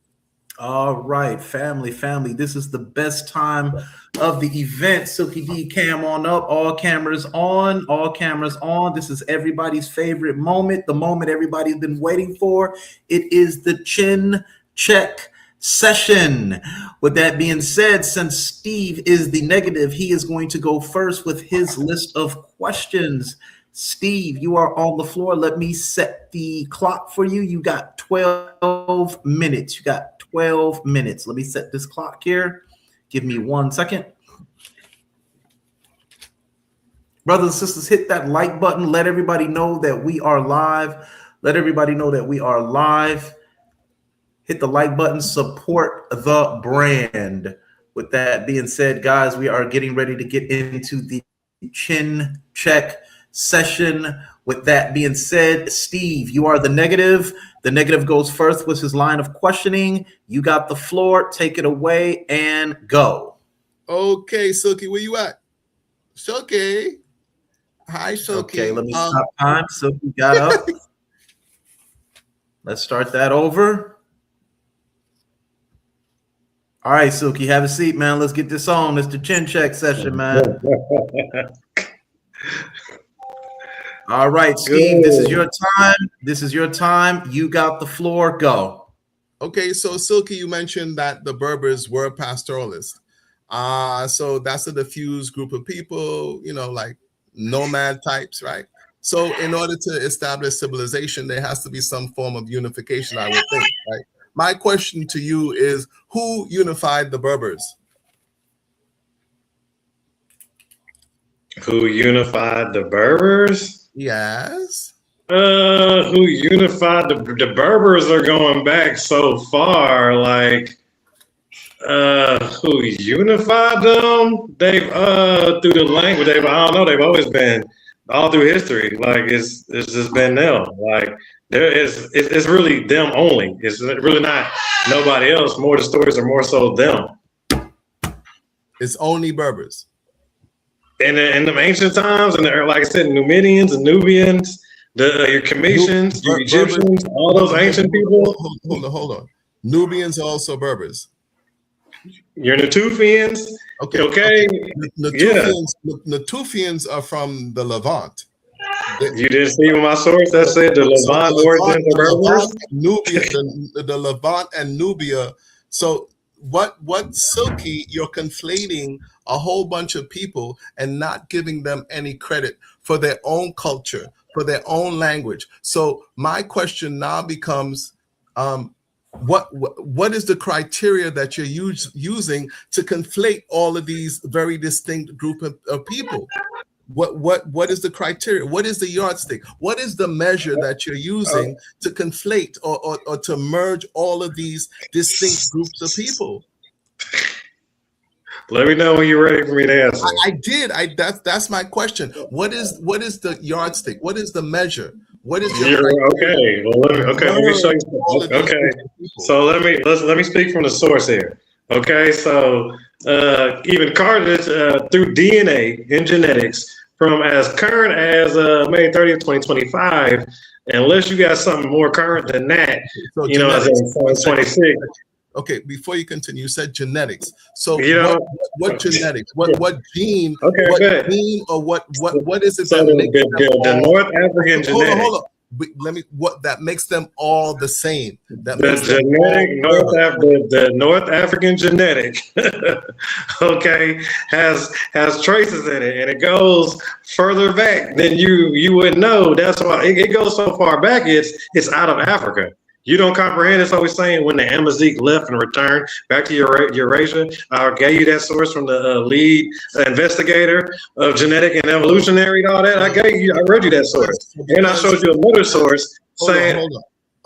All right, family. This is the best time of the event. Silky D, cam on up. All cameras on. This is everybody's favorite moment, the moment everybody's been waiting for. It is the chin check session. With that being said, since Steve is the negative, he is going to go first with his list of questions. Steve, you are on the floor. Let me set the clock for you. You got 12 minutes. Let me set this clock here. Give me 1 second. Brothers and sisters, hit that like button. Let everybody know that we are live. Hit the like button, support the brand. With that being said, guys, we are getting ready to get into the chin check session. With that being said, Steve, you are the negative. The negative goes first with his line of questioning. You got the floor. Take it away and go. Okay, Silky, where you at? Silky. Hi, Silky. Okay, let me stop time. Silky got up. Let's start that over. All right, Silky, have a seat, man. Let's get this on. It's the chin check session, man. All right, Steve, this is your time. You got the floor. Go. Okay, so Silky, you mentioned that the Berbers were pastoralists. So that's a diffused group of people, like nomad types, right? So in order to establish civilization, there has to be some form of unification, I would think, right? My question to you is, who unified the Berbers? Who unified the Berbers? Yes. Who unified the Berbers are going back so far. Like, who unified them? They've through the language. I don't know. They've always been all through history. Like it's just been them. Like it's really them only. It's really not nobody else. More the stories are more so them. It's only Berbers. In the ancient times, and like I said, Numidians and Nubians, Your Cometians, your Egyptians, all those ancient people. Hold on. Nubians are also Berbers. Your Natufians. Okay. Natufians are from the Levant. You didn't see my source that said the Levant origins of Berbers? The Levant and Nubia. So what Silky, you're conflating a whole bunch of people and not giving them any credit for their own culture, for their own language. So my question now becomes, what is the criteria that you're using to conflate all of these very distinct group of people? What is the criteria? What is the yardstick? What is the measure that you're using to conflate or to merge all of these distinct groups of people? Let me know when you're ready for me to answer. I did. That's my question. What is the yardstick? What is the measure? What is your okay? Well, let me show you. Okay, so let me speak from the source here. Okay, so even Carthage through DNA and genetics, from as current as May 30th, 2025, unless you got something more current than that, so you know, as in 2026. Okay, before you continue, you said genetics. So what genetics? What gene? Okay, what gene or what is it so that makes the North African genetics? Hold on. What that makes them all the same? That the North African genetic, okay, has traces in it, and it goes further back than you would know. That's why it goes so far back. It's out of Africa. You don't comprehend. It's always saying when the Amazigh left and returned back to Eurasia. I gave you that source from the lead investigator of genetic and evolutionary and all that. I read you that source, and I showed you another source saying.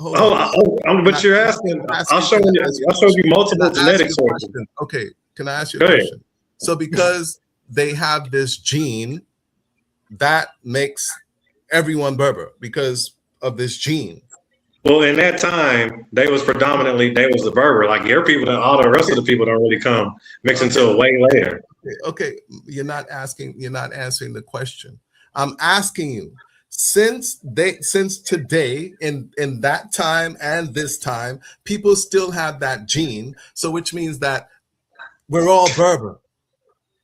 Hold on. But you're asking. I'll show you multiple genetic sources. Okay, can I ask you a question? So because they have this gene, that makes everyone Berber because of this gene. Well, in that time, they was the Berber. Like your people, all the rest of the people don't really come mix until way later. Okay, you're not answering the question. I'm asking you, since today, in that time and this time, people still have that gene. So which means that we're all Berber.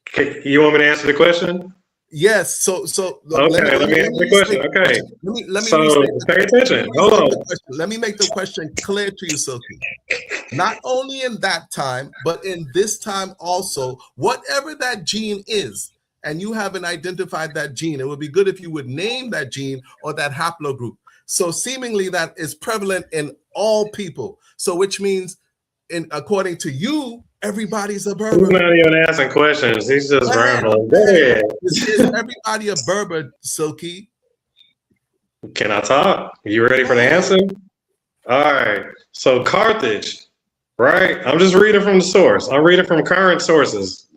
Okay, you want me to answer the question? Yes. So okay. Let me answer the question. Okay. Let me so pay attention. Hold on. Let me make the question clear to you, Silky. Not only in that time, but in this time also, whatever that gene is, and you haven't identified that gene, it would be good if you would name that gene or that haplogroup. So seemingly that is prevalent in all people. So which means, according to you, everybody's a Berber. He's not even asking questions. He's just rambling. Go ahead. Is everybody a Berber, Silky? Can I talk? You ready for the answer? All right. So Carthage, right? I'm just reading from the source. I'm reading from current sources.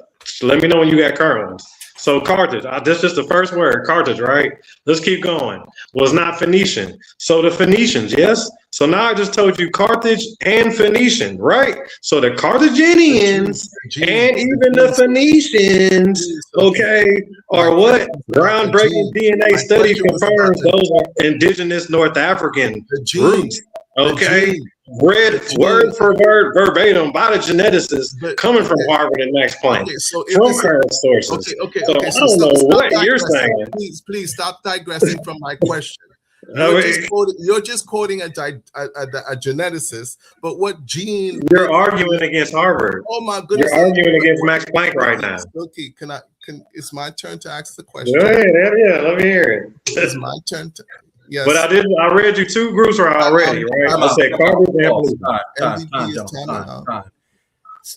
Let me know when you got current ones. So Carthage, this is just the first word, Carthage, right? Let's keep going. Was not Phoenician. So the Phoenicians, yes? So now I just told you Carthage and Phoenician, right? So the Carthaginians and even the Phoenicians, okay, are what? Groundbreaking DNA study confirms those are indigenous North African roots, okay? Read word for word, verbatim by the geneticists coming from Harvard and Max Planck from current sources. Okay. So I don't know what you're saying. Please stop digressing from my question. You're just quoting a geneticist, but what gene? You're arguing against Harvard. Oh my goodness! You're arguing against Max Planck right now. Okay, it's my turn to ask the question. Yeah, let me hear it. It's my turn to. Yes. But I read you two groups already, right? I said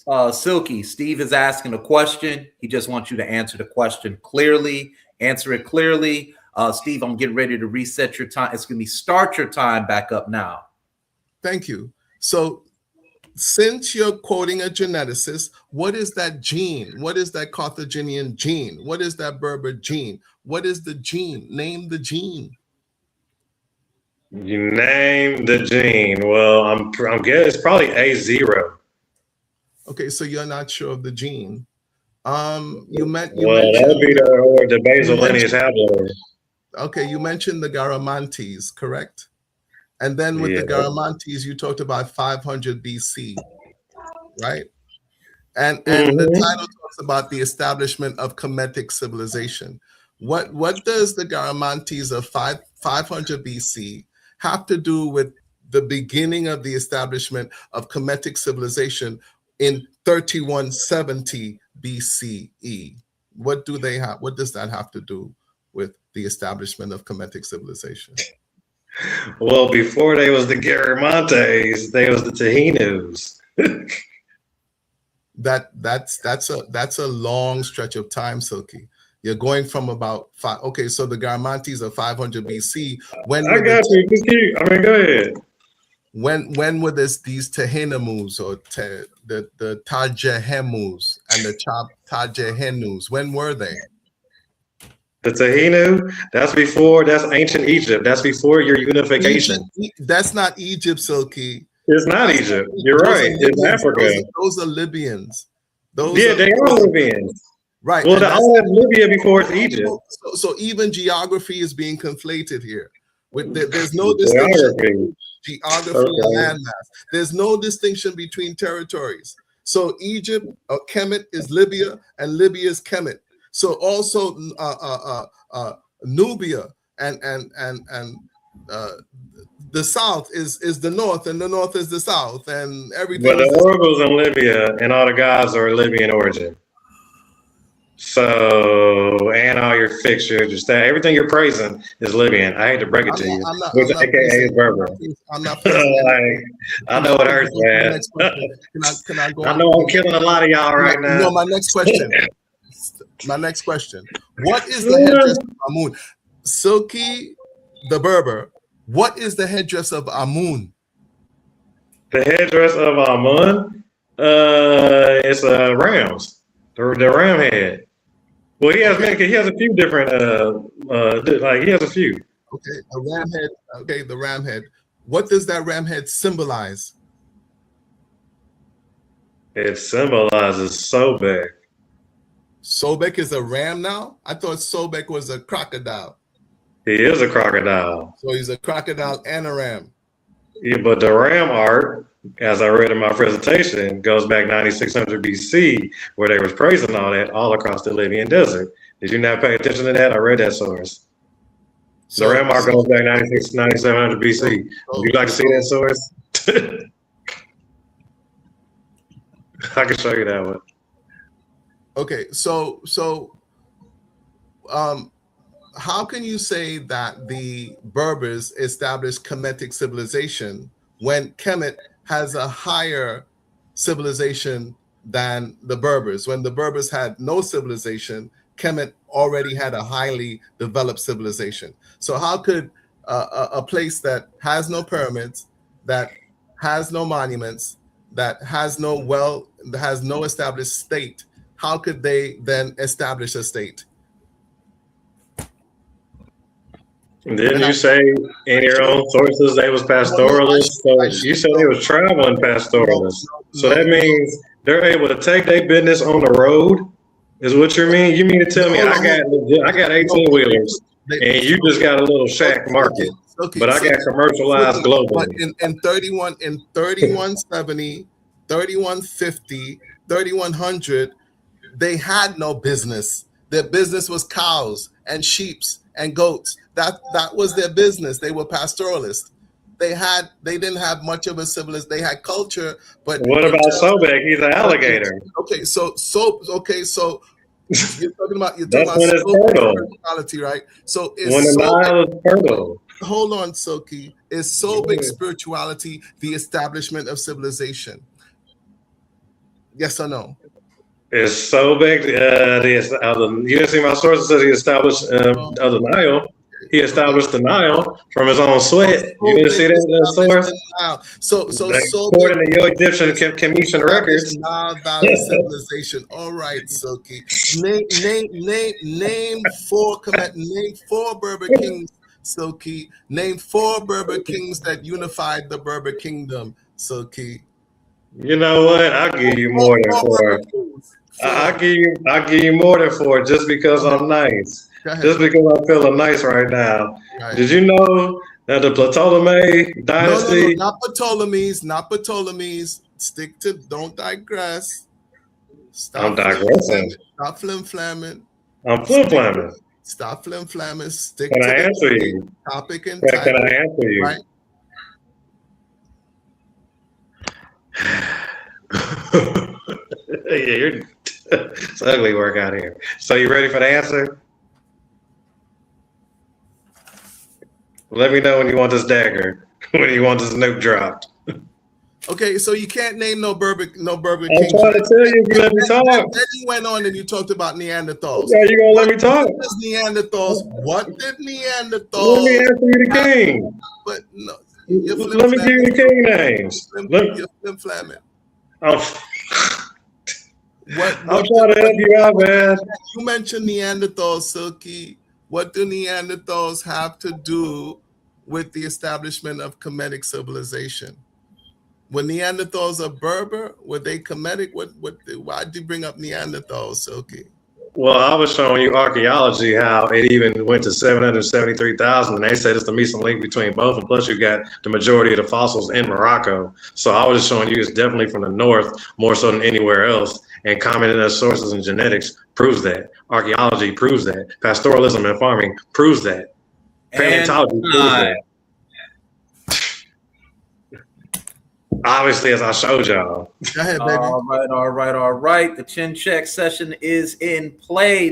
Carver. Silky, Steve is asking a question. He just wants you to answer the question clearly. Answer it clearly. Steve, I'm getting ready to reset your time. It's going to be start your time back up now. Thank you. So since you're quoting a geneticist, what is that gene? What is that Carthaginian gene? What is that Berber gene? What is the gene? Name the gene. You name the gene. Well, I'm guessing it's probably A0. Okay, so you're not sure of the gene. You that would be the basal lineage haploid. Okay, you mentioned the Garamantes, correct? And then with the Garamantes, you talked about 500 BC, right? And the title talks about the establishment of Kemetic civilization. What does the Garamantes of 500 BC have to do with the beginning of the establishment of Kemetic civilization in 3170 BCE? What do they have? What does that have to do with the establishment of Kemetic civilization? Well, before they was the Garamantes, they was the Tahinus. That's a long stretch of time, Silky. You're going from about five. Okay, so the Garamantes are 500 BC. I got you. I mean, go ahead. When were these Tehenamus or the Tajehemus and the Tajehenus? When were they? The Tahinu, that's ancient Egypt. That's before your unification. That's not Egypt, Silky. It's not Egypt. You're right. It's Africa. Those are Libyans. They are Libyans. Right. Well, all of Libya before it's Egypt. So even geography is being conflated here. There's no distinction between geography and landmass. There's no distinction between territories. So Egypt, Kemet is Libya, and Libya is Kemet. So also Nubia and the south is the north, and the north is the south, and everything. But the oracles in Libya and all the gods are Libyan origin. So, and all your fixtures, everything you're praising is Libyan. I hate to break it to you, which AKA is Berber. I'm not. I know it hurts, man. Can I go? I know I'm killing a lot of y'all right now. No, my next question. What is the headdress of Amun? Silky, the Berber. What is the headdress of Amun? The headdress of Amun? It's rams. The ram head. Well, he has a few different he has a few. Okay, a ram head. Okay, the ram head. What does that ram head symbolize? It symbolizes Sobek. Sobek is a ram now? I thought Sobek was a crocodile. He is a crocodile. So he's a crocodile and a ram. Yeah, but the ram art, as I read in my presentation, goes back 9600 BC, where they was praising all across the Libyan desert. Did you not pay attention to that? I read that source. The ram art goes back 9700 BC. Would you like to see that source? I can show you that one. Okay, so how can you say that the Berbers established Kemetic civilization when Kemet has a higher civilization than the Berbers? When the Berbers had no civilization, Kemet already had a highly developed civilization. So how could a place that has no pyramids, that has no monuments, that has no established state, how could they then establish a state? Didn't you say in your own sources they was pastoralists? So you said they was traveling pastoralists. So that means they're able to take their business on the road, is what you mean? You mean to tell me I got 18 wheelers and you just got a little shack market, but I got commercialized globally. But in 3170, 3150, 3100, they had no business. Their business was cows and sheep and goats. That was their business. They were pastoralists. They didn't have much of a civilization. They had culture, but what about Sobek? He's an alligator. Okay, so you're talking about spirituality, right? So when the Nile is fertile. Hold on, Silky. Is Sobek spirituality the establishment of civilization? Yes or no? Is Sobek you didn't see my sources says he established the Nile. He established the Nile from his own sweat. You didn't see that in the source? So according to your Egyptian Commission records. Nile Valley civilization. All right, Silky. Name four Berber kings, Silky. Name 4 Berber kings that unified the Berber kingdom, Silky. You know what? I'll give you more than 4. I'll give you more than 4 just because I'm nice. Go ahead. Just because I'm feeling nice right now. Right. Did you know that the Ptolemy dynasty? No, not Ptolemies. Stick to, don't digress. I'm digressing. Stop flim-flamming. I'm flim-flamming. Stop flim-flamming. Stick Can to I the answer you? topic and Can title. I answer you? Right? Yeah, it's ugly work out here. So you ready for the answer? Let me know when you want this dagger, when you want this nuke dropped. Okay, so you can't name no Berber I'm king. trying to tell you, you let me talk. Then you went on and you talked about Neanderthals. Yeah, you gonna let me talk? What did Let me Neanderthals? answer you the king. But no, Let me give you the king names. You're flim-flamming. I'm What trying to help you out, man. You mentioned Neanderthals, Silky. What do Neanderthals have to do with the establishment of Kemetic civilization? Were Neanderthals a Berber? Were they Kemetic? Why did you bring up Neanderthals, Silky? Well, I was showing you archaeology, how it even went to 773,000, and they said it's the meet link between both, and plus you got the majority of the fossils in Morocco. So I was just showing you it's definitely from the north, more so than anywhere else, and common in sources in genetics proves that. Archaeology proves that. Pastoralism and farming proves that. Paleontology proves that. Obviously, as I showed y'all. Go ahead, baby. All right. The chin check session is in play.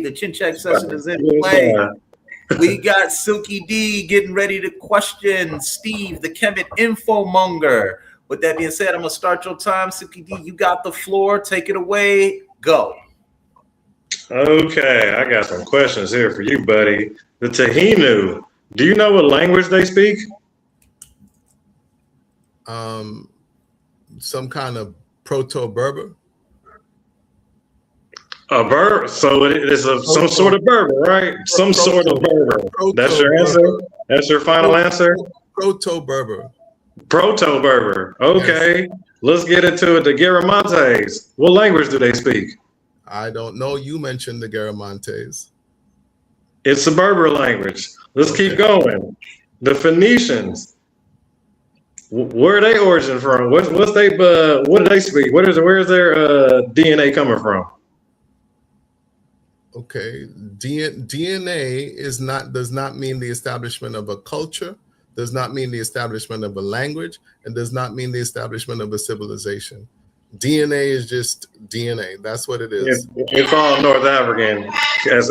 We got Silky D getting ready to question Steve, the Kemet info monger. With that being said, I'm gonna start your time. Silky D, you got the floor. Take it away. Go. Okay, I got some questions here for you, buddy. The Tahinu, do you know what language they speak? Some kind of proto-Berber. A Berber, so it is some sort of Berber, right? Some sort of Berber. That's your answer? That's your final answer? Proto-Berber. Proto-Berber. Okay, let's get into it. The Garamantes, what language do they speak? I don't know. You mentioned the Garamantes. It's a Berber language. Let's keep going. The Phoenicians, where are they origin from? What do they speak? Where's their DNA coming from? Okay, DNA does not mean the establishment of a culture, does not mean the establishment of a language, and does not mean the establishment of a civilization. DNA is just DNA. That's what it is. It's all North African, as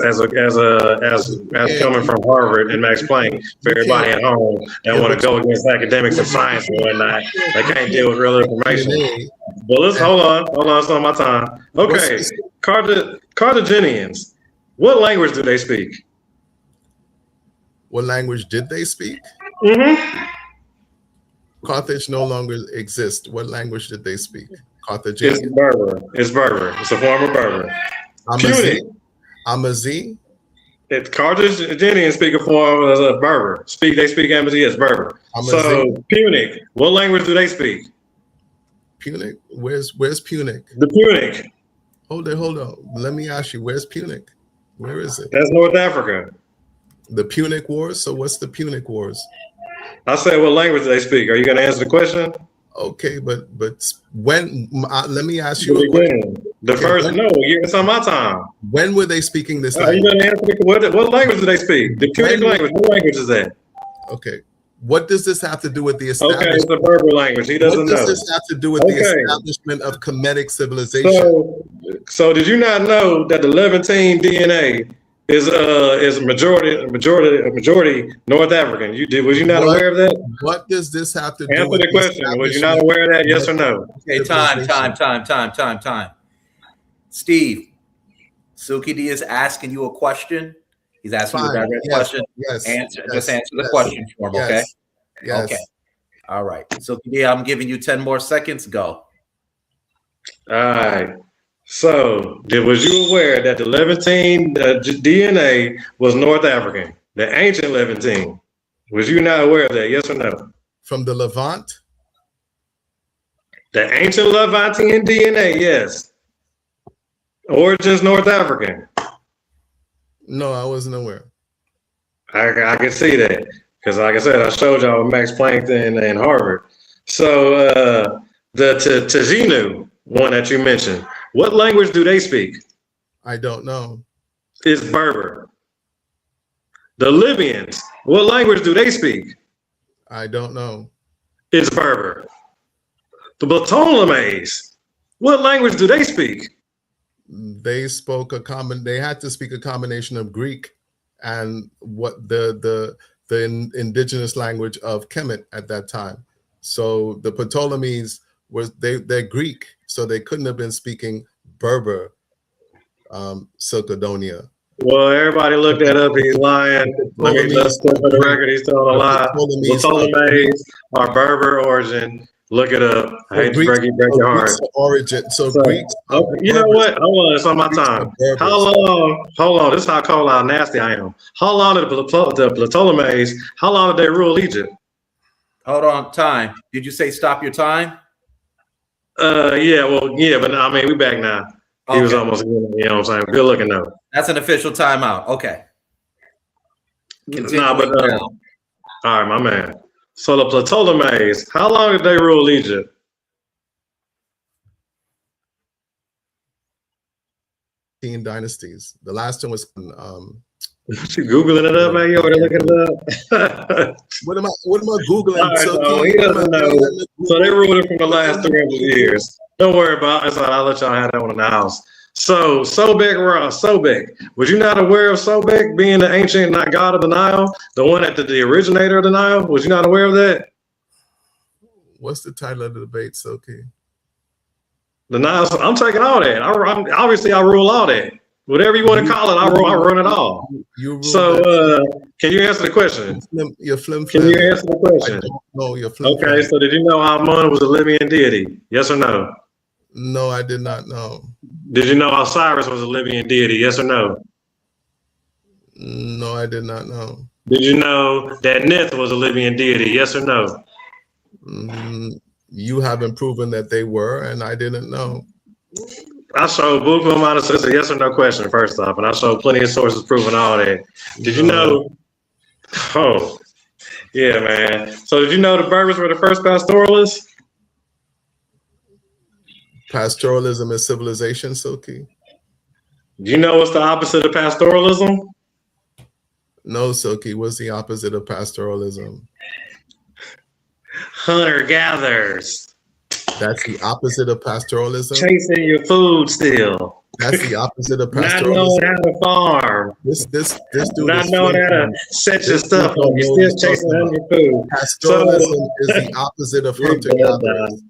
coming from Harvard and Max Planck. For everybody at home that want to go against academics and science and whatnot, they can't deal with real information. But let's hold on. It's on my time. Okay, Carthaginians. What language do they speak? What language did they speak? Mm-hmm. Carthage no longer exists. What language did they speak? Carthaginian. It's Berber. It's a form of Berber. Punic. Amazigh. It's Carthaginians speak a form of Berber. They speak Amazigh as Berber. So Punic. What language do they speak? Punic. Where's Punic? The Punic. Hold on. Let me ask you. Where's Punic? Where is it? That's North Africa. The Punic Wars. So what's the Punic Wars? I said, what language do they speak? Are you going to answer the question? Okay, but when? Let me ask you. It's on my time. When were they speaking this language? Are you going to answer what language do they speak? The Punic language. What language is that? Okay. What does this have to do with the establishment? Okay, it's a Berber language. He doesn't know. What does this have to do with the establishment of Kemetic civilization? So did you not know that the Levantine DNA is majority North African? Was you not aware of that? What does this have to do with the question? Was you not aware of that? Yes or no? Okay, time. Steve, Silky D is asking you a question. He's asking you a direct question. Yes. Just answer the question for him, okay? Yes. Okay. All right. Silky D, I'm giving you 10 more seconds. Go. All right. So, was you aware that the Levantine DNA was North African? The ancient Levantine. Was you not aware of that? Yes or no? From the Levant? The ancient Levantine DNA, yes. Origins North African. No, I wasn't aware. I can see that because, like I said, I showed y'all Max Planck and Harvard. So the Tajinu one that you mentioned, what language do they speak? I don't know. It's Berber. The Libyans, what language do they speak? I don't know. It's Berber. The Ptolemies, what language do they speak? They spoke they had to speak a combination of Greek and what the indigenous language of Kemet at that time. So the Ptolemies they're Greek, so they couldn't have been speaking Berber, Silcodonia. Well, everybody looked that up. He's lying. Let's put for the record. He's telling a lie. The Ptolemies are Berber origin. Look it up. I hate to break your heart. Origin. So Greeks. You know what? Hold on, it's on my time. How long? Hold on. This is how cold, how nasty I am. How long did the Ptolemies? How long did they rule Egypt? Hold on, time. Did you say stop your time? Yeah. Well, yeah, but I mean, we back now. He was almost, you know what I'm saying? Good looking though. That's an official timeout. Okay. Nah, but all right, my man. So the Ptolemies, how long did they rule Egypt? Dynasties. The last one was You Googling it up, man? You over there looking it up? what am I Googling? Right, no, he doesn't know. So they ruled it from the last 300 years. Don't worry about it. I'll let y'all have that one in the house. So Sobek, was you not aware of Sobek being the ancient god of the Nile, the one that the originator of the Nile? Was you not aware of that? What's the title of the debate, Soki? The Nile. I'm taking all that. Obviously I rule all that. Whatever you want to call it, I run it all. So can you answer the question? You're flim. Can you answer the question? No, you're flim. Okay, so did you know Amun was a Libyan deity? Yes or no? No, I did not know. Did you know Osiris was a Libyan deity? Yes or no? No, I did not know. Did you know that Nith was a Libyan deity? Yes or no? You haven't proven that they were, and I didn't know. I showed Buku amount of it's a yes or no question first off, and I showed plenty of sources proving all that. Did you know? Oh, yeah, man. So did you know the Berbers were the first pastoralists? Pastoralism is civilization, Silky. Do you know what's the opposite of pastoralism? No, Silky. What's the opposite of pastoralism? Hunter-gatherers. That's the opposite of pastoralism. Chasing your food still. That's the opposit of pastoralism. Not knowing how to farm. This dude not knowing how to set your stuff up. You're still chasing your food. Pastoralism is the opposite of hunter-gatherers.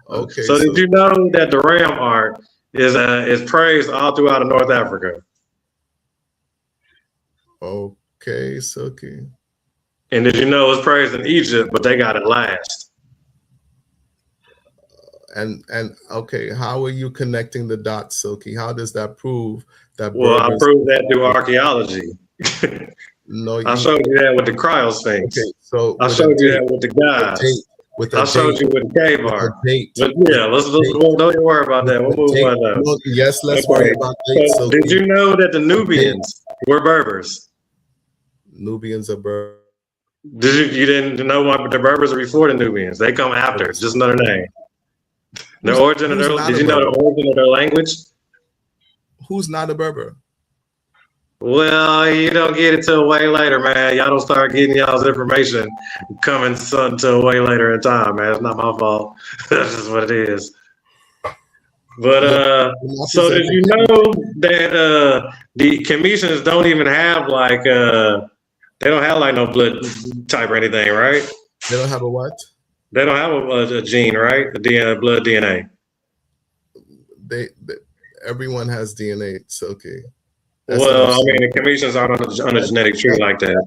Okay. So did you know that the ram art is praised all throughout North Africa? Okay, Silky. And did you know it was praised in Egypt, but they got it last? And okay, how are you connecting the dots, Silky? How does that prove that? Well, I proved that through archaeology. No, I showed you that with the cryosphinx. Okay, so I showed you that with the gods. I showed you with the cave art. But yeah, let's don't you worry about that. We'll move on now. Yes, let's worry about dates. So did you know that the Nubians were Berbers? Nubians are Berbers. You didn't know what the Berbers are before the Nubians? They come after. It's just another name. The origin of their. Did you know the origin of their language? Who's not a Berber? Well, you don't get it till way later, man. Y'all don't start getting y'all's information coming until way later in time, man. It's not my fault. That's just what it is. But so did you know that the Kemetians don't even have like they don't have like no blood type or anything, right? They don't have a what? They don't have a gene, right? The DNA, blood DNA. They everyone has DNA. It's okay. Well, I mean, the Kemetians aren't on a genetic tree like that.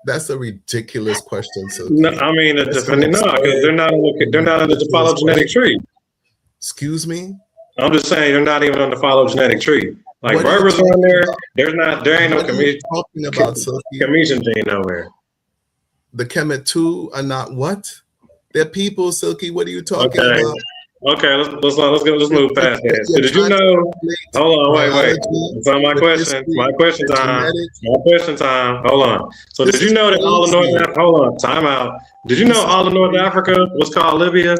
That's a ridiculous question. So no, I mean, because they're not on the phylogenetic tree. Excuse me. I'm just saying they're not even on the phylogenetic tree. Like Berbers on there, there ain't no Kemetian gene nowhere. The Kemet 2 are not what? They're people, Silky. What are you talking about? Okay, let's move past that. So did you know? Hold on, wait. So my question time. My question time. Hold on. So did you know that all of North Africa? Hold on, time out. Did you know all of North Africa was called Libya?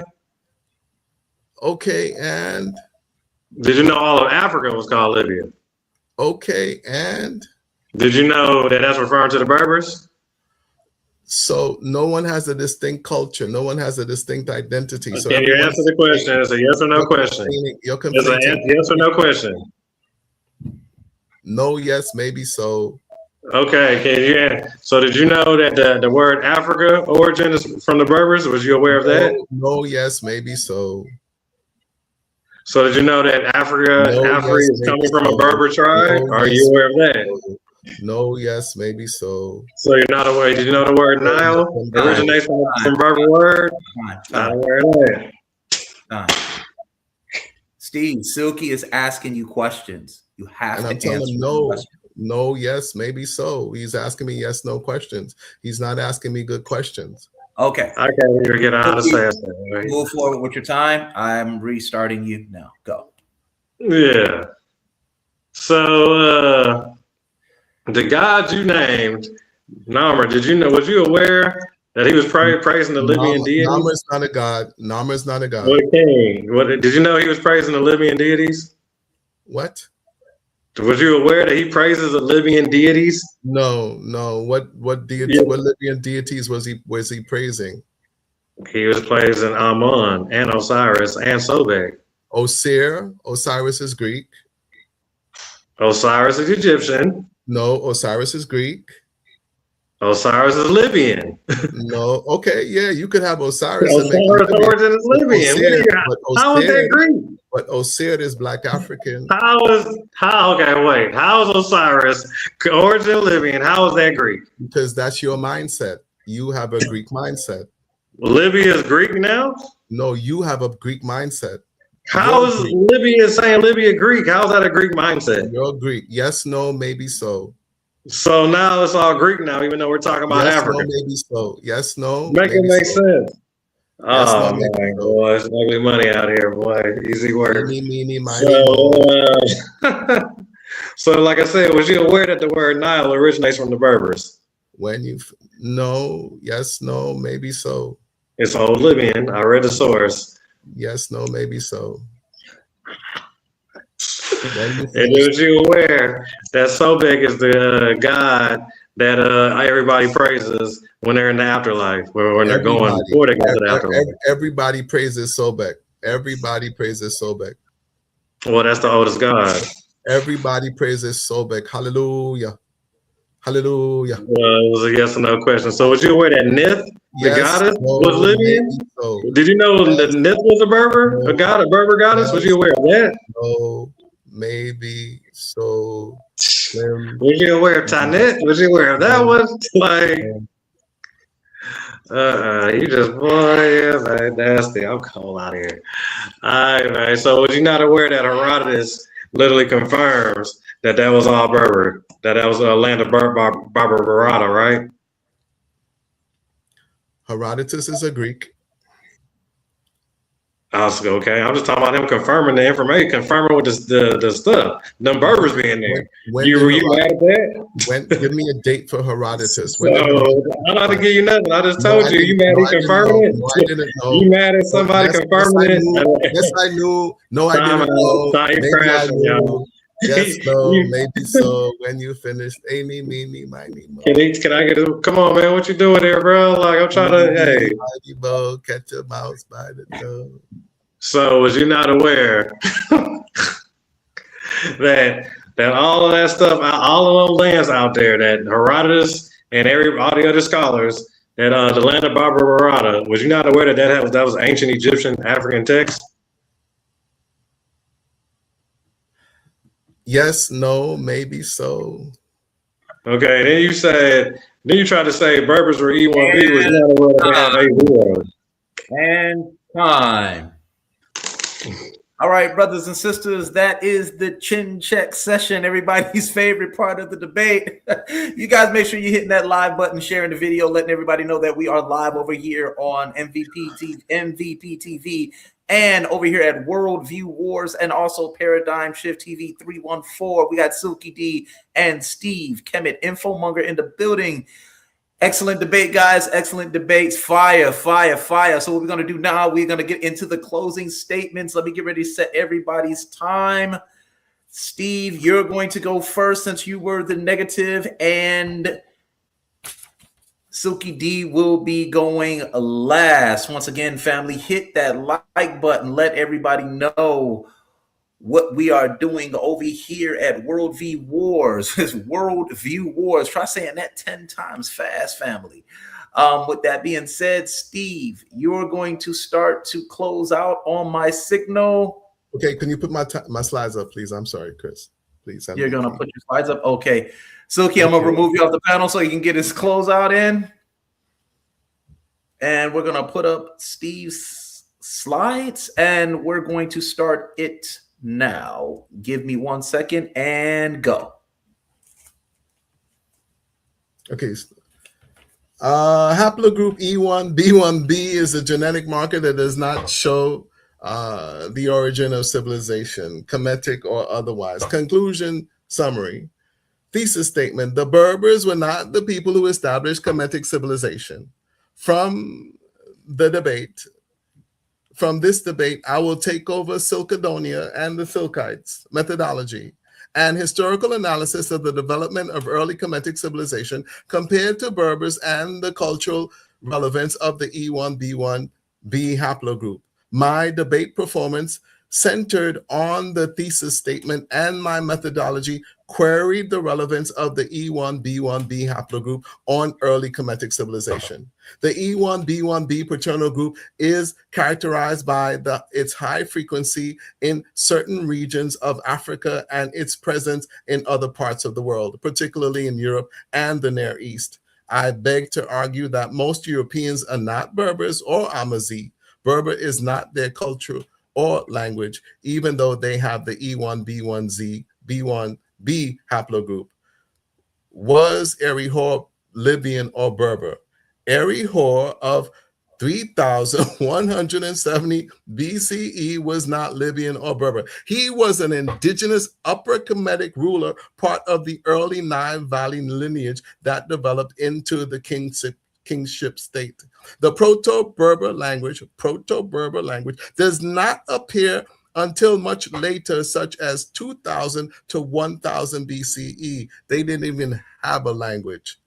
Okay, and did you know all of Africa was called Libya? Okay, and did you know that that's referring to the Berbers? So no one has a distinct culture. No one has a distinct identity. Okay, So you answer the question. It's a yes or no question. It's a yes or no question. No, yes, maybe so. Okay, so did you know that the word Africa origin is from the Berbers? Was you aware of that? No, yes, maybe so. So did you know that Africa is coming from a Berber tribe? Are you aware of that? No, yes, maybe so. So you're not aware. Did you know the word Nile originates from Berber word? Not aware of that. Steve, Silky is asking you questions. You have to answer. No, yes, maybe so. He's asking me yes, no questions. He's not asking me good questions. Okay. I can't even get out of answer. Move forward with your time. I'm restarting you now. Go. Yeah. So the God you named, Namr, was you aware that he was praising the Libyan deities? Namr's not a god. Namr's not a god. What king? Did you know he was praising the Libyan deities? What? Was you aware that he praises the Libyan deities? No. What deity? What Libyan deities was he praising? He was praising Amun and Osiris and Sobek. Osiris is Greek. Osiris is Egyptian. No, Osiris is Greek. Osiris is Libyan. No, okay, yeah, you could have Osiris. Osiris origin is Libyan. How is that Greek? But Osiris is Black African. How is Osiris origin Libyan? How is that Greek? Because that's your mindset. You have a Greek mindset. Libya is Greek now? No, you have a Greek mindset. How is Libya saying Libya Greek? How is that a Greek mindset? You're Greek. Yes, no, maybe so. So now it's all Greek now, even though we're talking about Africa. No, maybe so. Yes, no. Make it make sense. Oh man, boy, it's ugly money out here, boy. Easy work. So like I said, was you aware that the word Nile originates from the Berbers? No, yes, no, maybe so. It's old Libyan. I read the source. Yes, no, maybe so. And was you aware that Sobek is the god that everybody praises when they're in the afterlife, or when they're going before they go to the afterlife? Everybody praises Sobek. Everybody praises Sobek. Well, that's the oldest god. Everybody praises Sobek. Hallelujah. Hallelujah. It was a yes or no question. So was you aware that Nith, the goddess, was Libyan? So. Did you know that Nith was a Berber? A Berber goddess? Was you aware of that? No, maybe so. Was you aware of Tanit? Was you aware of that one? Like, you just, boy, man, nasty. I'm cold out here. All right, so was you not aware that Herodotus literally confirms that was all Berber, that was a land of Barbarata, right? Herodotus is a Greek. Okay, I'm just talking about him confirming the information, confirming with the stuff. Them Berbers being there. You mad at that? Give me a date for Herodotus. I don't have to give you nothing. I just told you. You mad he confirming it? No, I didn't know. You mad at somebody confirming it? Yes, I knew. No, I didn't know. Maybe I knew. Yes, no, maybe so. When you finished, Amy, me, miny, mo. Can I get a? Come on, man. What you doing there, bro? Like I'm trying to. Hey, Bo, catch a mouse by the toe. So, was you not aware that all of that stuff, all of those lands out there, that Herodotus and all the other scholars, that the land of Barbarata, was you not aware that was ancient Egyptian African text? Yes, no, maybe so. Okay, then you tried to say Berbers were E1B, was not aware that they have A0. And time. All right, brothers and sisters, that is the chin check session, everybody's favorite part of the debate. You guys make sure you're hitting that live button, sharing the video, letting everybody know that we are live over here on MVP TV and over here at Worldview Wars and also Paradigm Shift TV 314. We got Silky D and Steve Kemet, Infomonger in the building. Excellent debate, guys. Excellent debates. Fire, fire, fire. So what we're going to do now, we're going to get into the closing statements. Let me get ready to set everybody's time. Steve, you're going to go first since you were the negative, and Silky D will be going last. Once again, family, hit that like button. Let everybody know what we are doing over here at Worldview Wars. It's Worldview Wars. Try saying that 10 times fast, family. With that being said, Steve, you're going to start to close out on my signal. Okay, can you put my slides up, please? I'm sorry, Chris. Please. You're going to put your slides up? Okay. Silky, I'm going to remove you off the panel so you can get his closeout in. And we're going to put up Steve's slides, and we're going to start it now. Give me 1 second and go. Okay. Haplogroup E1B1B is a genetic marker that does not show the origin of civilization, Kemetic or otherwise. Conclusion summary. Thesis statement. The Berbers were not the people who established Kemetic civilization. From this debate, I will take over Silcadonia and the Silkites methodology and historical analysis of the development of early Kemetic civilization compared to Berbers and the cultural relevance of the E1B1B haplogroup. My debate performance centered on the thesis statement, and my methodology queried the relevance of the E1B1B haplogroup on early Kemetic civilization. The E1B1B paternal group is characterized by its high frequency in certain regions of Africa and its presence in other parts of the world, particularly in Europe and the Near East. I beg to argue that most Europeans are not Berbers or Amazigh. Berber is not their culture or language, even though they have the E1B1B haplogroup. Was Erihor Libyan or Berber? Erihor of 3170 BCE was not Libyan or Berber. He was an indigenous Upper Kemetic ruler, part of the early Nile Valley lineage that developed into the kingship state. The Proto-Berber language does not appear until much later, such as 2000 to 1000 BCE. They didn't even have a language.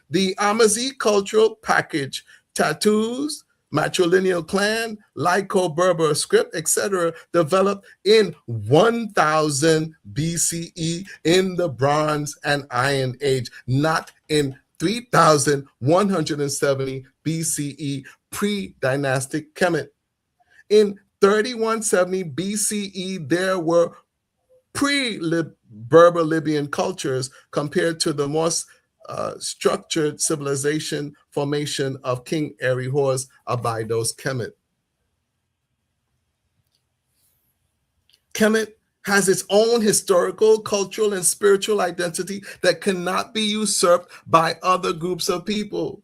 The Amazigh cultural package, tattoos, matrilineal clan, Lyco-Berber script, etc., developed in 1000 BCE in the Bronze and Iron Age, not in 3170 BCE pre-dynastic Kemet. In 3170 BCE, there were pre-Berber Libyan cultures compared to the most structured civilization formation of King Erihor's Abydos Kemet. Kemet has its own historical, cultural, and spiritual identity that cannot be usurped by other groups of people.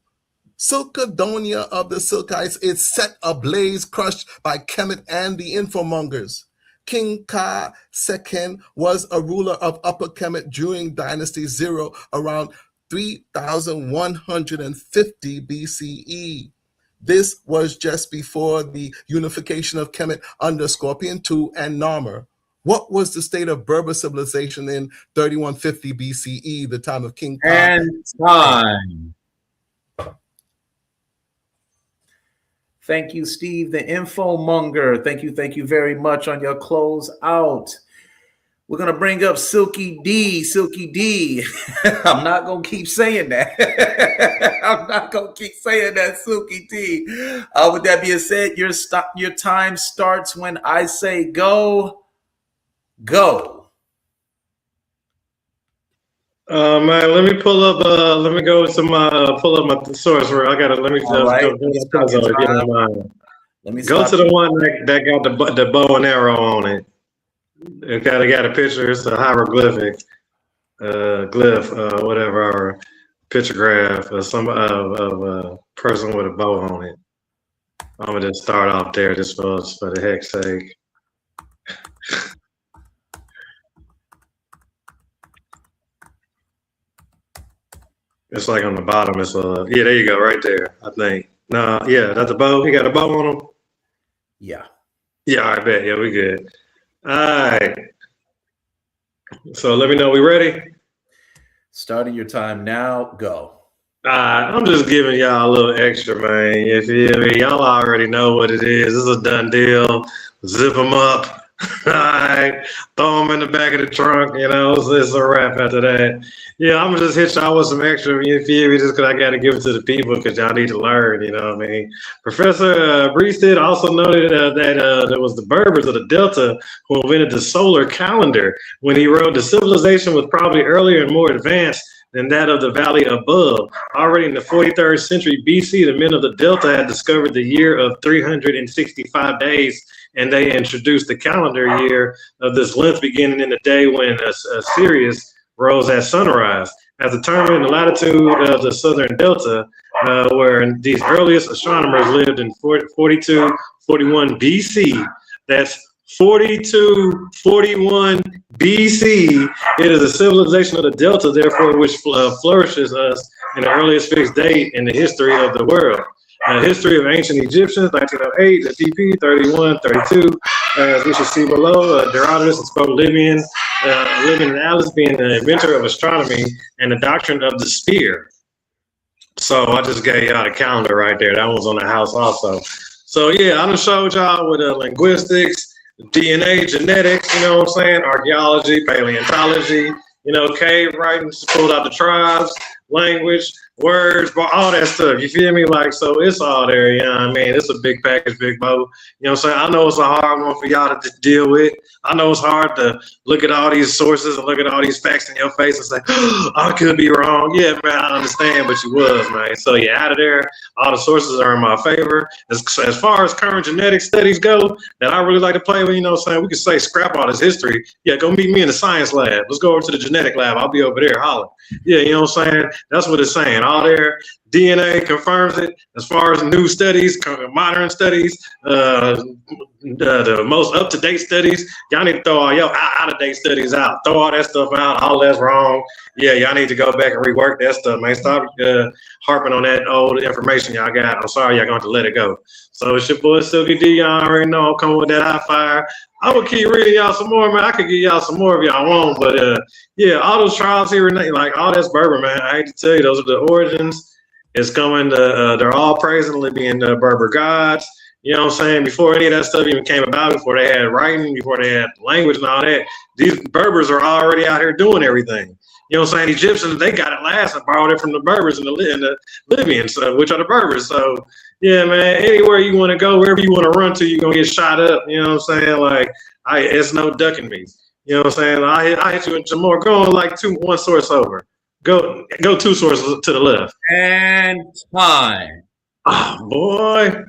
Silcadonia of the Silkites is set ablaze, crushed by Kemet and the Infomongers. King Ka Seken was a ruler of Upper Kemet during Dynasty 0 around 3150 BCE. This was just before the unification of Kemet under Scorpion II and Narmer. What was the state of Berber civilization in 3150 BCE, the time of King Ka? And time. Thank you, Steve, the Infomonger. Thank you very much on your close out. We're going to bring up Silky D. Silky D. I'm not going to keep saying that. I'm not going to keep saying that, Silky D. With that being said, your time starts when I say go. Go. Man, let me pull up. Let me go to my pull up my source. Where I gotta. Let me just right. go. Let me Go to the one that got the bow and arrow on it. It got a picture. It's a hieroglyphic, glyph, whatever, or pictograph of a person with a bow on it. I'm gonna just start off there just for the heck's sake. It's like on the bottom. It's yeah, there you go, right there. I think. No, yeah, that's a bow. He got a bow on him. Yeah. Yeah, I bet. Yeah, we good. All right. So let me know. We ready? Starting your time now. Go. I'm just giving y'all a little extra, man. You feel me? Y'all already know what it is. This is a done deal. Zip them up. All right. Throw them in the back of the trunk. You know, it's a wrap after that. Yeah, I'm going to just hit y'all with some extra, you feel me, just because I got to give it to the people because y'all need to learn, you know what I mean? Professor Breested also noted that it was the Berbers of the Delta who invented the solar calendar when he wrote the civilization was probably earlier and more advanced than that of the valley above. Already in the 43rd century BC, the men of the Delta had discovered the year of 365 days, and they introduced the calendar year of this length beginning in the day when Sirius rose at sunrise. As determined in the latitude of the southern delta, where these earliest astronomers lived in 4241 BC. That's 4241 BC. It is a civilization of the delta, therefore, which flourishes us in the earliest fixed date in the history of the world. History of ancient Egyptians, 1908, the DP 3132, as we should see below. Herodotus spoke Libyan and Alice being the inventor of astronomy and the doctrine of the sphere. So I just gave y'all the calendar right there. That one's on the house also. So yeah, I done showed y'all with linguistics, DNA, genetics, you know what I'm saying, archaeology, paleontology, you know, cave writings, pulled out the tribes, language, words, all that stuff. You feel me? Like, so it's all there, you know what I mean? It's a big package, big bow. You know what I'm saying? I know it's a hard one for y'all to deal with. I know it's hard to look at all these sources and look at all these facts in your face and say, oh, I could be wrong. Yeah, man, I understand, but you was, man. So yeah, out of there, all the sources are in my favor. As far as current genetic studies go, that I really like to play with, you know what I'm saying? We could say scrap all this history. Yeah, go meet me in the science lab. Let's go over to the genetic lab. I'll be over there, holler. Yeah, you know what I'm saying? That's what it's saying. All there, DNA confirms it. As far as new studies, modern studies, the most up-to-date studies, y'all need to throw all your out-of-date studies out. Throw all that stuff out. All that's wrong. Yeah, y'all need to go back and rework that stuff, man. Stop harping on that old information y'all got. I'm sorry, y'all going to have to let it go. So it's your boy Silky D. Y'all already know I'm coming with that hot fire. I'm gonna keep reading y'all some more, man. I could give y'all some more if y'all want, but yeah, all those trials here, like all that's Berber, man. I hate to tell you, those are the origins. It's coming to, they're all praising being the Berber gods. You know what I'm saying? Before any of that stuff even came about, before they had writing, before they had language and all that, these Berbers are already out here doing everything. You know what I'm saying? Egyptians, they got it last and borrowed it from the Berbers and the Libyans, which are the Berbers. So yeah, man, anywhere you want to go, wherever you want to run to, you're going to get shot up. You know what I'm saying? Like, it's no ducking me. You know what I'm saying? I hit you with some more. Go on like one source over. Go two sources to the left. And time. Oh, boy.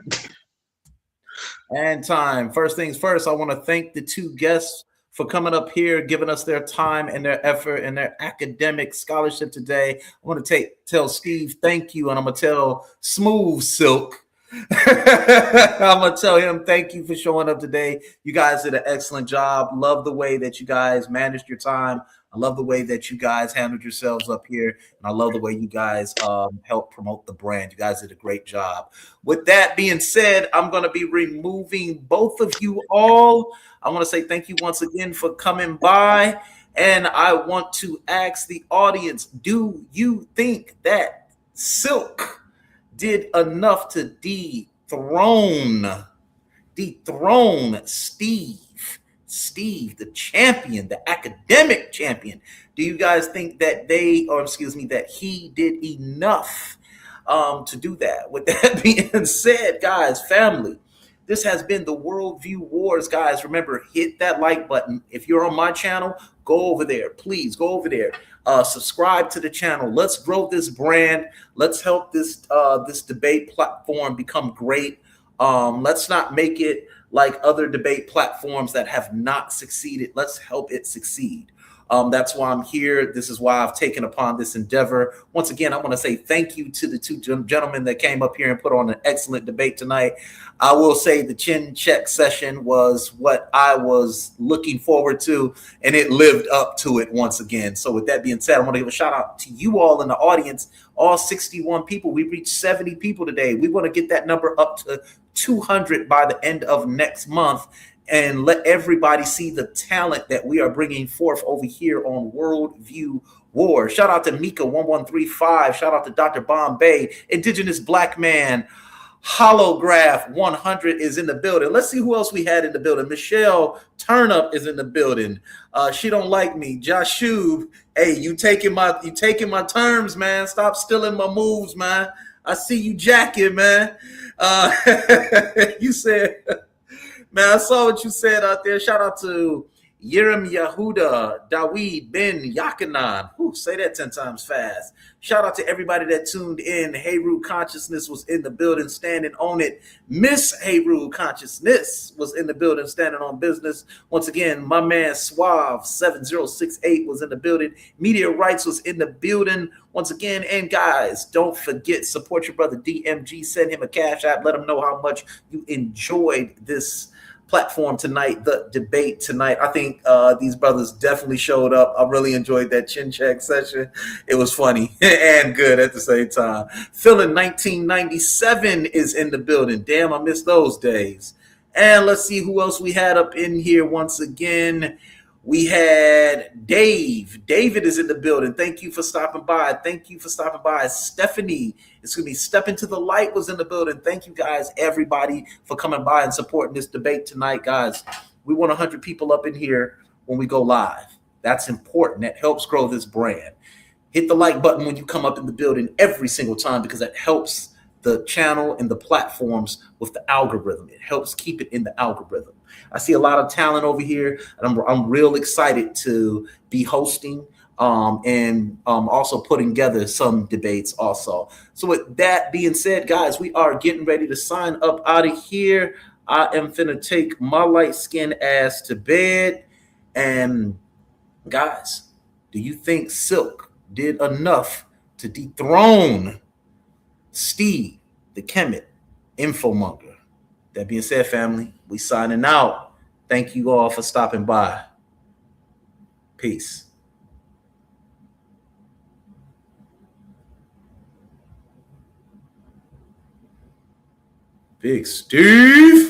And time. First things first, I want to thank the two guests for coming up here, giving us their time and their effort and their academic scholarship today. I want to tell Steve thank you, and I'm going to tell Smooth Silk, I'm going to tell him thank you for showing up today. You guys did an excellent job. Love the way that you guys managed your time. I love the way that you guys handled yourselves up here, and I love the way you guys helped promote the brand. You guys did a great job. With that being said, I'm going to be removing both of you all. I want to say thank you once again for coming by, and I want to ask the audience, do you think that Silk did enough to dethrone Steve, the champion, the academic champion? Do you guys think that that he did enough to do that? With that being said, guys, family, this has been the Worldview Wars, guys. Remember, hit that like button. If you're on my channel, go over there. Please go over there. Subscribe to the channel. Let's grow this brand. Let's help this debate platform become great. Let's not make it like other debate platforms that have not succeeded. Let's help it succeed. That's why I'm here. This is why I've taken upon this endeavor. Once again, I want to say thank you to the two gentlemen that came up here and put on an excellent debate tonight. I will say the chin check session was what I was looking forward to, and it lived up to it once again. So with that being said, I want to give a shout out to you all in the audience, all 61 people. We reached 70 people today. We want to get that number up to 200 by the end of next month, and let everybody see the talent that we are bringing forth over here on Worldview War. Shout out to Mika1135. Shout out to Dr. Bombay, Indigenous Black Man. Holograph 100 is in the building. Let's see who else we had in the building. Michelle Turnup is in the building. She don't like me. Josh Shub, hey, you taking my terms, man. Stop stealing my moves, man. I see you jacking, man. You said, man, I saw what you said out there. Shout out to Yerim Yehuda, Dawid Ben Yakanan. Ooh, say that 10 times fast. Shout out to everybody that tuned in. Heyru Consciousness was in the building, standing on it. Miss Heyru Consciousness was in the building, standing on business. Once again, my man Suave 7068 was in the building. Media Rights was in the building once again. And guys, don't forget, support your brother DMG. Send him a cash app. Let him know how much you enjoyed this platform tonight, the debate tonight. I think these brothers definitely showed up. I really enjoyed that chin check session. It was funny and good at the same time. Philin 1997 is in the building. Damn, I miss those days. And let's see who else we had up in here once again. We had Dave. David is in the building. Thank you for stopping by. Thank you for stopping by. Stephanie, it's going to be Step Into the Light, was in the building. Thank you guys, everybody, for coming by and supporting this debate tonight, guys. We want 100 people up in here when we go live. That's important. That helps grow this brand. Hit the like button when you come up in the building every single time, because that helps the channel and the platforms with the algorithm. It helps keep it in the algorithm. I see a lot of talent over here, and I'm real excited to be hosting and also putting together some debates also. So with that being said, guys, we are getting ready to sign up out of here. I am finna take my light skin ass to bed. And guys, do you think Silk did enough to dethrone Steve, the Kemet Infomonger? That being said, family, we signing out. Thank you all for stopping by. Peace. Big Steve.